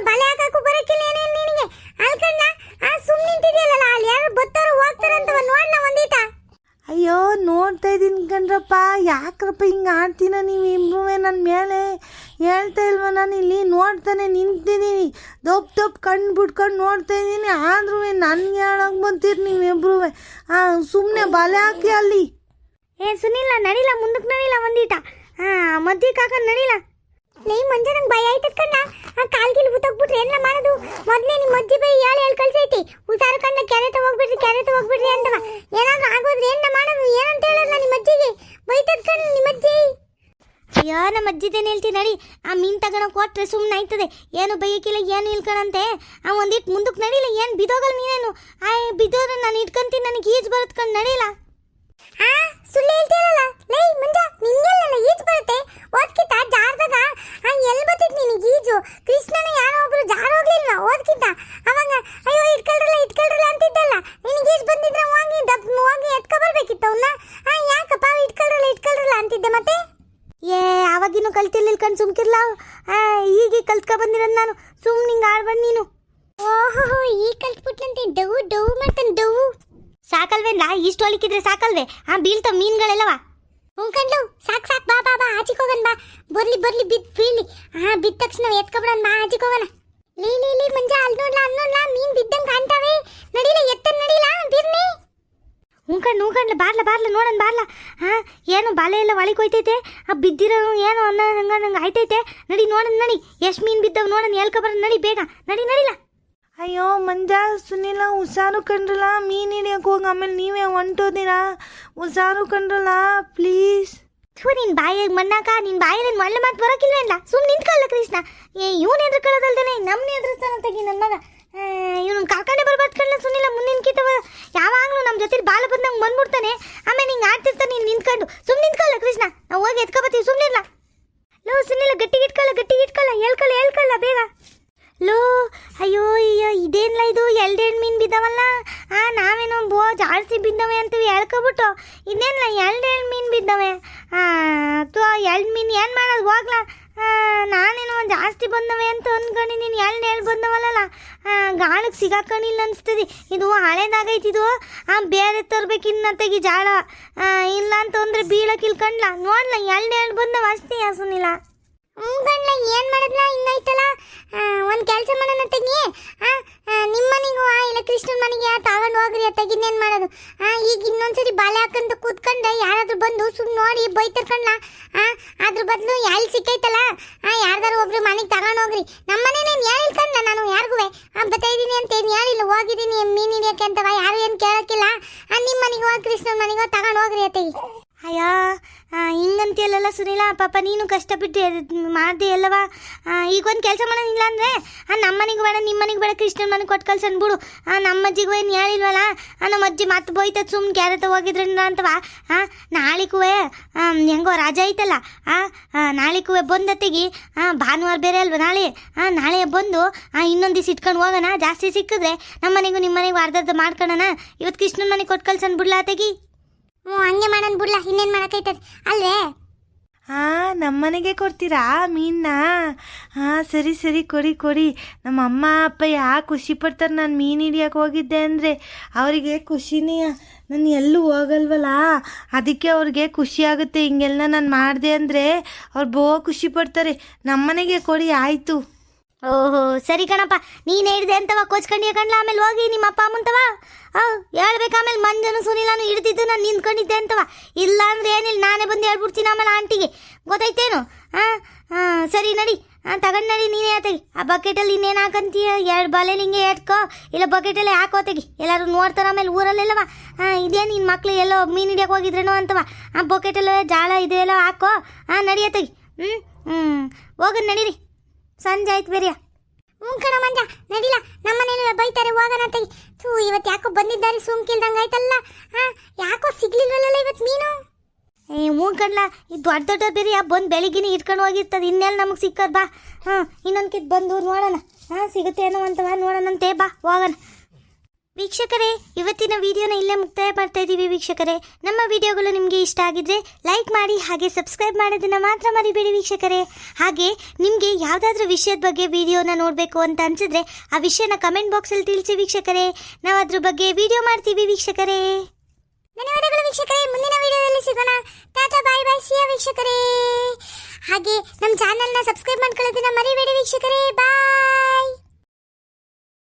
Speaker 1: ಬಲೆ ಹಾಕಕ್ಕೂ ಬರೋಕ್ಕಿಲ್ಲ, ಏನೇನು ನಿನಗೆ ಅಲ್ಕಂಡ. ಸುಮ್ಮನೆ ನಿಂತಿದೆಯಲ್ಲ, ಅಲ್ಲಿ ಯಾರು ಬರ್ತಾರೋ ಹೋಗ್ತಾರಂತವ ನೋಡ್ನ ಒಂದೀಟ.
Speaker 3: ಅಯ್ಯೋ ನೋಡ್ತಾ ಇದ್ದೀನಿ ಕಣ್ರಪ್ಪ, ಯಾಕ್ರಪ್ಪ ಹಿಂಗೆ ಆಡ್ತೀನ ನೀವು ಇಬ್ರೂ ನನ್ನ ಮೇಲೆ? ಹೇಳ್ತಾ ಇಲ್ವ, ನಾನು ಇಲ್ಲಿ ನೋಡ್ತಾನೆ ನಿಂತಿದ್ದೀನಿ, ದೊಪ್ಪ ಕಣ್ಣು ಬಿಟ್ಕೊಂಡು ನೋಡ್ತಾ ಇದ್ದೀನಿ. ಆದ್ರೂ ನನಗೆ ಹೇಳೋಕೆ ಬಂತೀರಿ ನೀವಿಬ್ರೂ. ಸುಮ್ಮನೆ ಬಲೆ ಹಾಕಿ ಅಲ್ಲಿ.
Speaker 1: ಸುನಿಲ್ಲ ನಡಿಲ್ಲ, ಮುಂದಕ್ಕೆ ನಡಿಲ್ಲ ಒಂದೀಟ, ಮಧ್ಯಕ್ಕೆ ಹಾಕೊಂಡು ನಡಿಲ್ಲ. ಲೈ ಮಂಜ, ನಂಗೆ ಭಯ ಆಯ್ತದ ಕಣ್ಣ, ಕಾಲ್ಗಿಲ್ ಬುತ್ತೋಗ್ಬಿಟ್ರೆ ಏನ ಮಾಡೋದು? ಮೊದಲೇ ನಿಮ್ಮ ಅಜ್ಜಿ ಬೈ ಹೇಳಿ ಕಳ್ಸೈತಿ, ಹುಷಾರು ಕಣ್ಣ, ಕೆರೆ ಹೋಗ್ಬಿಡ್ರಿ ಅಂತವ. ಏನಾದ್ರೂ ಆಗೋದ್ರೆ ಏನ ಮಾಡೋದು? ಏನಂತ ಹೇಳಲ್ಲ ನಿಮ್ಮ ಅಜ್ಜಿಗೆ, ಬೈತದ ಕಣ್ಣ ನಿಮ್ಮ ಅಜ್ಜಿ. ಅಯ್ಯೋ ನಮ್ಮ ಅಜ್ಜಿದೇನು ಹೇಳ್ತೀನಿ ನಡಿ, ಮೀನು ತಗೊಳಕ್ ಕೊಟ್ರೆ ಸುಮ್ಮನೆ ಆಯ್ತದೆ, ಏನು ಬೈಯಕ್ಕಿಲ್ಲ ಏನು ಇಲ್ಕಣಂತೆ. ಒಂದಿಟ್ಟು ಮುಂದಕ್ಕೆ ನಡಿಲ್ಲ, ಏನು ಬಿದೋಗಲ್ಲ ನೀನೇನು. ಬಿದ್ದೋದ್ರೆ ನಾನು ಇಟ್ಕೊಂತೀನಿ, ನನಗೆ ಈಜು ಬರುತ್ತೆ ಕಣ್, ನಡಿಲ್ಲ. ಸುಳ್ಳು ಹೇಳ್ತೀರಲ್ಲ ಲೈ ಮಂಜ, ನಿಂಗೆಲ್ಲ ಈಜು ಬರುತ್ತೆ? ಓದ್ಕಿತ್ತ ಜಾರ್ದಾಗ ಎಲ್ಲಿ ಬರ್ತೈತಿ ನಿನಗೆ ಈಜು? ಕೃಷ್ಣನ ಯಾರೋ ಒಬ್ರು ಜಾರ ಹೋಗ್ಲಿಲ್ಲ ಓದ್ಕಿತ್ತ, ಅವಾಗ ಅಯ್ಯೋ ಇಟ್ಕೊಳ್ರಲ್ಲ ಅಂತಿದ್ದಲ್ಲ. ನಿನಗೆ ಈಜು ಬಂದಿದ್ರೆ ಹೋಗಿ ಎತ್ಕೊ ಬರ್ಬೇಕಿತ್ತು ಅವನ್ನ. ಯಾಕಪ್ಪ ಇಟ್ಕೊಳ್ರಲ್ಲ ಅಂತಿದ್ದೆ ಮತ್ತೆ? ಅವಾಗಿನೂ ಕಲ್ತಿರ್ಲಿಲ್ಲ ಕಣ್, ಸುಮ್ಕಿರ್ಲ. ಈಗ ಕಲ್ತ್ಕೊ ಬಂದಿರೋದು ನಾನು, ಸುಮ್ಮನೆ ಹಿಂಗೆ ಆಡ್ಬಂದು ನೀನು. ಓಹೋ ಈಗ ಕಲ್ತ್ಬಿಟ್ಲಂತೆ, ಡವು ಮಾಡ್ತಾನೆ ಡವು. ಸಾಕಲ್ವೇನ್ಲ, ಇಷ್ಟು ಹೊಲಿಕಿದ್ರೆ ಸಾಕಲ್ವೇ? ಬೀಳ್ತಾವ ಮೀನುಗಳೆಲ್ಲವ. ಹ್ಞೂ ಕಂಡ್ಲು, ಸಾಕು ಬಾ ಆಚಿಗೆ ಹೋಗೋಣ ಬಾ. ಬರ್ಲಿ ಬೀಳಿ. ಬಿದ್ದ ತಕ್ಷಣ ಎತ್ಕೊಬಿಡೋಣ ಬಾ, ಆಚಿಗೆ ಹೋಗೋಣ. ಲೀ ಮಂಜ, ಅಲ್ಲಿ ನೋಡ್ಲಾ ಮೀನು ಬಿದ್ದಂಗೆ ಕಾಣ್ತಾವೆ. ನಡಿಲ ಎತ್ತ ನಡಿಲ ಬಿರ್ನಿ. ಹ್ಞೂ ಕಂಡ್ಲು, ಬಾರ್ಲ ನೋಡೋಣ ಬಾರ್ಲ. ಏನು ಬಾಲೆ ಎಲ್ಲ ಒಳಗೆ ಹೋಯ್ತೈತೆ, ಬಿದ್ದಿರೋ ಏನು ಅನ್ನೋ ಹಂಗೆ ಆಯ್ತೈತೆ. ನಡಿ ನೋಡೋಣ, ನಡಿ ಎಷ್ಟು ಮೀನು ಬಿದ್ದವು ನೋಡೋಣ, ಹೇಳ್ಕೊಬರೋಣ, ನಡಿ ಬೇಗ ನಡಿಲ.
Speaker 3: ಅಯ್ಯೋ ಮಂಜ, ಸುನಿಲ ಹುಷಾರು ಕಂಡ್ರಲ್ಲ, ಮೀನು ಹಿಡಿಯೋಕೆ ಹೋಗಿ ಆಮೇಲೆ ನೀವೇ ಹೊಂಟೋದಿರಾ. ಹುಷಾರು ಕಂಡ್ರಲ್ಲ ಪ್ಲೀಸ್.
Speaker 1: ನಿನ್ ಬಾಯಿಗೆ ಮಣ್ಣಾಕ, ನಿನ್ ಬಾಯಲ್ಲಿ ಒಳ್ಳೆ ಮಾತು ಬರೋಕಿಲ್ವೇನ್ಲ? ಸುಮ್ಮನೆ ನಿಂತ್ಕೊಳ್ಳ ಕೃಷ್ಣ. ಇವನು ಎದ್ರಕೊಳ್ಳೋದಲ್ದೇನೆ ನಮ್ಮನ್ನ ಎದುರಿಸ್ತಾನ ತೆಗಿ ನನ್ನ ಮಗ. ಇವನು ಕರ್ಕೊಂಡೆ ಬರ್ಬಾರ್ದು ಕಣ್ಣ ಸುನಿಲ, ಮುಂದಿನ ಕಿತ್ತವ ಯಾವಾಗಲೂ ನಮ್ಮ ಜೊತೆ ಬಾಲ ಬಂದಂಗೆ ಬಂದ್ಬಿಡ್ತಾನೆ. ಆಮೇಲೆ ಹಿಂಗೆ ಆಡ್ತಿರ್ತಾನೆ, ನೀನು ನಿಂತ್ಕೊಂಡು ಸುಮ್ಮನೆ ನಿಂತ್ಕೊಳ್ಳ ಕೃಷ್ಣ, ನಾವು ಹೋಗಿ ಎತ್ಕೊಬತ್ತೀವಿ, ಸುಮ್ಮನೆ ಇಲ್ಲ. ಲೋ ಸುನಿಲ, ಗಟ್ಟಿಗೆ ಇಟ್ಕೊಳ್ಳ, ಹೇಳ್ಕೊಳ್ಳ ಬೇಗ. ಲೋ ಅಯ್ಯೋ ಇದೇನ್ಲ ಇದು, 2 ಮೀನು ಬಿದ್ದಾವಲ್ಲ. ನಾವೇನೋ ಜಾಸ್ತಿ ಬಿದ್ದವೆ ಅಂತೀವಿ ಹೇಳ್ಕೊಬಿಟ್ಟು, ಇದೇನ್ಲ 2 ಮೀನು ಬಿದ್ದವೆ. 2 ಮೀನು ಏನು ಮಾಡೋದು ಹೋಗ್ಲಾ. ನಾನೇನೋ ಜಾಸ್ತಿ ಬಂದವೆ ಅಂತ ಅಂದ್ಕೊಂಡಿದ್ದೀನಿ, 2 ಬಂದವಲ್ಲ. ಗಾಳಕ್ಕೆ ಸಿಗಾಕೊಂಡಿಲ್ಲ ಅನಿಸ್ತದೆ, ಇದು ಹಳೇದಾಗೈತಿ. ಇದು ಬೇರೆ ತರ್ಬೇಕಿನ್ನ ತೆಗಿ ಜಾಳ, ಇಲ್ಲ ಅಂತಂದ್ರೆ ಬೀಳಕ್ಕೆ ಇಲ್ಕಂಡ್ಲ. ನೋಡ್ಲ 2 ಬಂದವ ಅಷ್ಟೇ ಸುನಿಲ್ಲ. ಗಂಡ್ಲ ಏನು ಮಾಡಿದ್ಲ ಹಿಂಗೈತಲ್ಲ. ಒಂದು ಕೆಲಸ ಮಾಡೋಣ ತೆಗಿ, ನಿಮ್ಮ ಮನೆಗೂ ಇಲ್ಲ ಕೃಷ್ಣನ ಮನೆಗೆ ತಗೊಂಡು ಹೋಗ್ರಿ, ತೆಗಿನೇನು ಮಾಡೋದು. ಈಗ ಇನ್ನೊಂದ್ಸರಿ ಬಾಲೆ ಹಾಕಂತ ಕೂತ್ಕೊಂಡೆ ಯಾರಾದ್ರೂ ಬಂದು ಸುಮ್ಮನೆ ನೋಡಿ ಬೈತಿರ್ಕಂಡ್ಲ. ಅದ್ರ ಬದಲು ಎಲ್ಲಿ ಸಿಕ್ಕೈತಲ್ಲ, ಯಾರ್ದಾರು ಒಬ್ರು ಮನೆಗೆ ತಗೊಂಡು ಹೋಗ್ರಿ. ನಮ್ಮ ಮನೇನೇನು ಹೇಳಿಲ್ಕಂಡ್ಲ ನಾನು ಯಾರಿಗೂ ಬತ್ತಾಯಿದ್ದೀನಿ ಅಂತ ಏನು ಹೇಳಿಲ್ಲ, ಹೋಗಿದ್ದೀನಿ ಮೀನು ಹಿಡಿಯೋಕೆ ಅಂತವ, ಯಾರು ಏನು ಕೇಳೋಕ್ಕಿಲ್ಲ. ನಿಮ್ಮ ಮನೆಗೆ ಹೋಗಿ ಕೃಷ್ಣನ ಮನೆಗೋ ತಗೊಂಡು ಹೋಗ್ರಿ ತೆಗಿ. ಅಯ್ಯೋ ಹಿಂಗಂತೀಯಲ್ಲ ಸುನೀಲ, ಪಾಪ ನೀನು ಕಷ್ಟಪಟ್ಟು ಮಾಡಿದೆ ಅಲ್ಲವಾ. ಈಗ ಒಂದು ಕೆಲಸ ಮಾಡೋದಿಲ್ಲ ಅಂದರೆ ನಮ್ಮನಿಗೆ ಬೇಡ ನಿಮ್ಮನಿಗೆ ಬೇಡ ಕೃಷ್ಣನ ಮನೆಗೆ ಕೊಟ್ಟು ಕಳ್ಸನ್ ಬಿಡು. ನಮ್ಮಜ್ಜಿಗೂ ಏನು ಹೇಳಿಲ್ವಲ್ಲ, ನಮ್ಮ ಅಜ್ಜಿ ಮತ್ತೆ ಬೋಯ್ತದ ಸುಮ್ಮನೆ ಕ್ಯಾರೆತ ಹೋಗಿದ್ರಿಂದ ಅಂತವ. ನಾಳಿಗೂ ಹೆಂಗೋ ರಜೆ ಐತಲ್ಲ, ನಾಳಿಗೂ ಬಂದತ್ತೆಗಿ ಭಾನುವಾರ ಬೇರೆ ಅಲ್ವ ನಾಳೆ. ನಾಳೆ ಬಂದು ಇನ್ನೊಂದು ದಿವಸ ಇಟ್ಕೊಂಡು ಹೋಗೋಣ. ಜಾಸ್ತಿ ಸಿಕ್ಕಿದ್ರೆ ನಮ್ಮನೆಗೂ ನಿಮ್ಮನೆಗೂ ಅರ್ಧರ್ಧ ಮಾಡ್ಕೊಳ್ಳೋಣ. ಇವತ್ತು ಕೃಷ್ಣನ ಮನೆಗೆ ಕೊಟ್ಟು ಕಳ್ಸನ್ ಬಿಡ್ಲಾ ತೆಗಿ. ಹ್ಞೂ ಹಂಗೆ ಮಾಡೋಣ ಬಿಡ್ಲಾ, ಇನ್ನೇನು ಮಾಡೋಕ್ಕೈತದೆ ಅಲ್ವೇ.
Speaker 3: ನಮ್ಮನೆಗೆ ಕೊಡ್ತೀರಾ ಮೀನನ್ನ? ಸರಿ ಸರಿ, ಕೊಡಿ. ನಮ್ಮ ಅಮ್ಮ ಅಪ್ಪ ಖುಷಿ ಪಡ್ತಾರೆ ನಾನು ಮೀನು ಹಿಡಿಯೋಕೆ ಹೋಗಿದ್ದೆ ಅಂದರೆ. ಅವರಿಗೆ ಖುಷಿನೇ, ನಾನು ಎಲ್ಲೂ ಹೋಗಲ್ವಲ್ಲ, ಅದಕ್ಕೆ ಅವ್ರಿಗೆ ಖುಷಿ ಆಗುತ್ತೆ. ಹಿಂಗೆಲ್ಲ ನಾನು ಮಾಡಿದೆ ಅಂದರೆ ಅವ್ರು ಖುಷಿ ಪಡ್ತಾರೆ. ನಮ್ಮನೆಗೆ ಕೊಡಿ ಆಯಿತು.
Speaker 1: ಓಹೋ ಸರಿ ಕಣಪ್ಪ, ನೀನು ಹೇಳಿದೆ ಅಂತವ ಕೋಚ್ಕೊಂಡಿಯ ಕಣ್ಲ. ಆಮೇಲೆ ಹೋಗಿ ನಿಮ್ಮ ಅಪ್ಪ ಅಮ್ಮಂತವ ಹೇಳ್ಬೇಕು. ಆಮೇಲೆ ಮಂಜನು ಸುನೀಲನು ಹಿಡ್ದಿದ್ದು ನಾನು ನಿಂತ್ಕೊಂಡಿದ್ದೆ ಅಂತವ. ಇಲ್ಲ ಅಂದರೆ ಏನಿಲ್ಲ, ನಾನೇ ಬಂದು ಹೇಳ್ಬಿಡ್ತೀನಿ ಆಮೇಲೆ ಆಂಟಿಗೆ, ಗೊತ್ತಾಯ್ತೇನು? ಸರಿ ನಡಿ, ತಗೊಂಡು ನಡಿ. ನೀನೇ ಆತೆಗಿ ಆ ಬಕೆಟಲ್ಲಿ ಇನ್ನೇನು ಹಾಕಂತೀಯ? 2 ಬಾಲೆ ನಿಂಗೆ ಎಟ್ಕೋ, ಇಲ್ಲ ಬಕೆಟಲ್ಲೇ ಹಾಕೋತೆಗಿ. ಎಲ್ಲರೂ ನೋಡ್ತಾರೆ ಆಮೇಲೆ ಊರಲ್ಲೆಲ್ಲವ. ಇದೇನು ನಿನ್ನ ಮಕ್ಳು ಎಲ್ಲೋ ಮೀನು ಹಿಡಿಯೋಕೆ ಹೋಗಿದ್ರೇನೋ ಅಂತವ. ಆ ಬಕೆಟಲ್ಲೇ ಜಾಳ ಇದೆಲ್ಲ ಹಾಕೋ. ನಡಿಯತೆಗಿ. ಹೋಗೋದು ನಡೀರಿ, ಸಂಜೆ ಆಯ್ತು ಬೇರೆ. ಹ್ಞೂ ಕಣ ಮಂಜ, ನಡಿಲ್ಲ, ನಮ್ಮನೇನು ಬೈತಾರೆ, ಹೋಗೋಣ ತೆಗಿ. ಇವತ್ತು ಯಾಕೋ ಬಂದಿದ್ದಾರೆ ಸುಮ್ಕಿಲ್ದಂಗೆ ಆಯ್ತಲ್ಲ. ಯಾಕೋ ಸಿಗ್ಲಿಲ್ವಲ್ಲ ಇವತ್ತು ಮೀನು. ಹ್ಞೂ ಕಣ್ಲ, ಈ ದೊಡ್ಡ ಬೇರೆ ಬಂದು ಬೆಳಿಗ್ಗೆನೇ ಇಟ್ಕೊಂಡು ಹೋಗಿರ್ತದೆ. ಇನ್ನೆಲ್ಲ ನಮಗೆ ಸಿಕ್ಕದ ಬಾ. ಇನ್ನೊಂದು ಕಿತ್ ಬಂದು ನೋಡೋಣ. ಸಿಗುತ್ತೇನೋ ಅಂತವ, ನೋಡೋಣಂತೆ, ಬಾ ಹೋಗೋಣ. ವೀಕ್ಷಕರೇ, ಇವತ್ತಿನ ವಿಡಿಯೋನ ಇಲ್ಲೇ ಮುಕ್ತಾಯ ಮಾಡ್ತಾ ಇದ್ದೀವಿ. ವೀಕ್ಷಕರೇ, ನಮ್ಮ ವಿಡಿಯೋಗಳು ನಿಮಗೆ ಇಷ್ಟ ಆಗಿದ್ರೆ ಲೈಕ್ ಮಾಡಿ, ಹಾಗೆ ಸಬ್ಸ್ಕ್ರೈಬ್ ಮಾಡೋದನ್ನು ಮಾತ್ರ ಮರಿಬೇಡಿ ವೀಕ್ಷಕರೇ. ಹಾಗೆ ನಿಮಗೆ ಯಾವುದಾದ್ರೂ ವಿಷಯದ ಬಗ್ಗೆ ವಿಡಿಯೋನ ನೋಡಬೇಕು ಅಂತ ಅನಿಸಿದ್ರೆ ಆ ವಿಷಯನ ಕಮೆಂಟ್ ಬಾಕ್ಸಲ್ಲಿ ತಿಳಿಸಿ ವೀಕ್ಷಕರೇ. ನಾವು ಅದ್ರ ಬಗ್ಗೆ ವಿಡಿಯೋ ಮಾಡ್ತೀವಿ ವೀಕ್ಷಕರೇ. ಧನ್ಯವಾದಗಳು ವೀಕ್ಷಕರೇ, ಮುಂದಿನ ವಿಡಿಯೋದಲ್ಲಿ ಸಿಗೋಣ. ಟಾಟಾ ಬಾಯ್ ಬಾಯ್, ಸಿಯಾ ವೀಕ್ಷಕರೇ. ಹಾಗೆ ನಮ್ಮ ಚಾನಲ್ನ ಸಬ್ಸ್ಕ್ರೈಬ್ ಮಾಡ್ಕೊಳ್ಳೋದನ್ನ ಮರಿಬೇಡಿ ವೀಕ್ಷಕರೇ. ಬಾಯ್.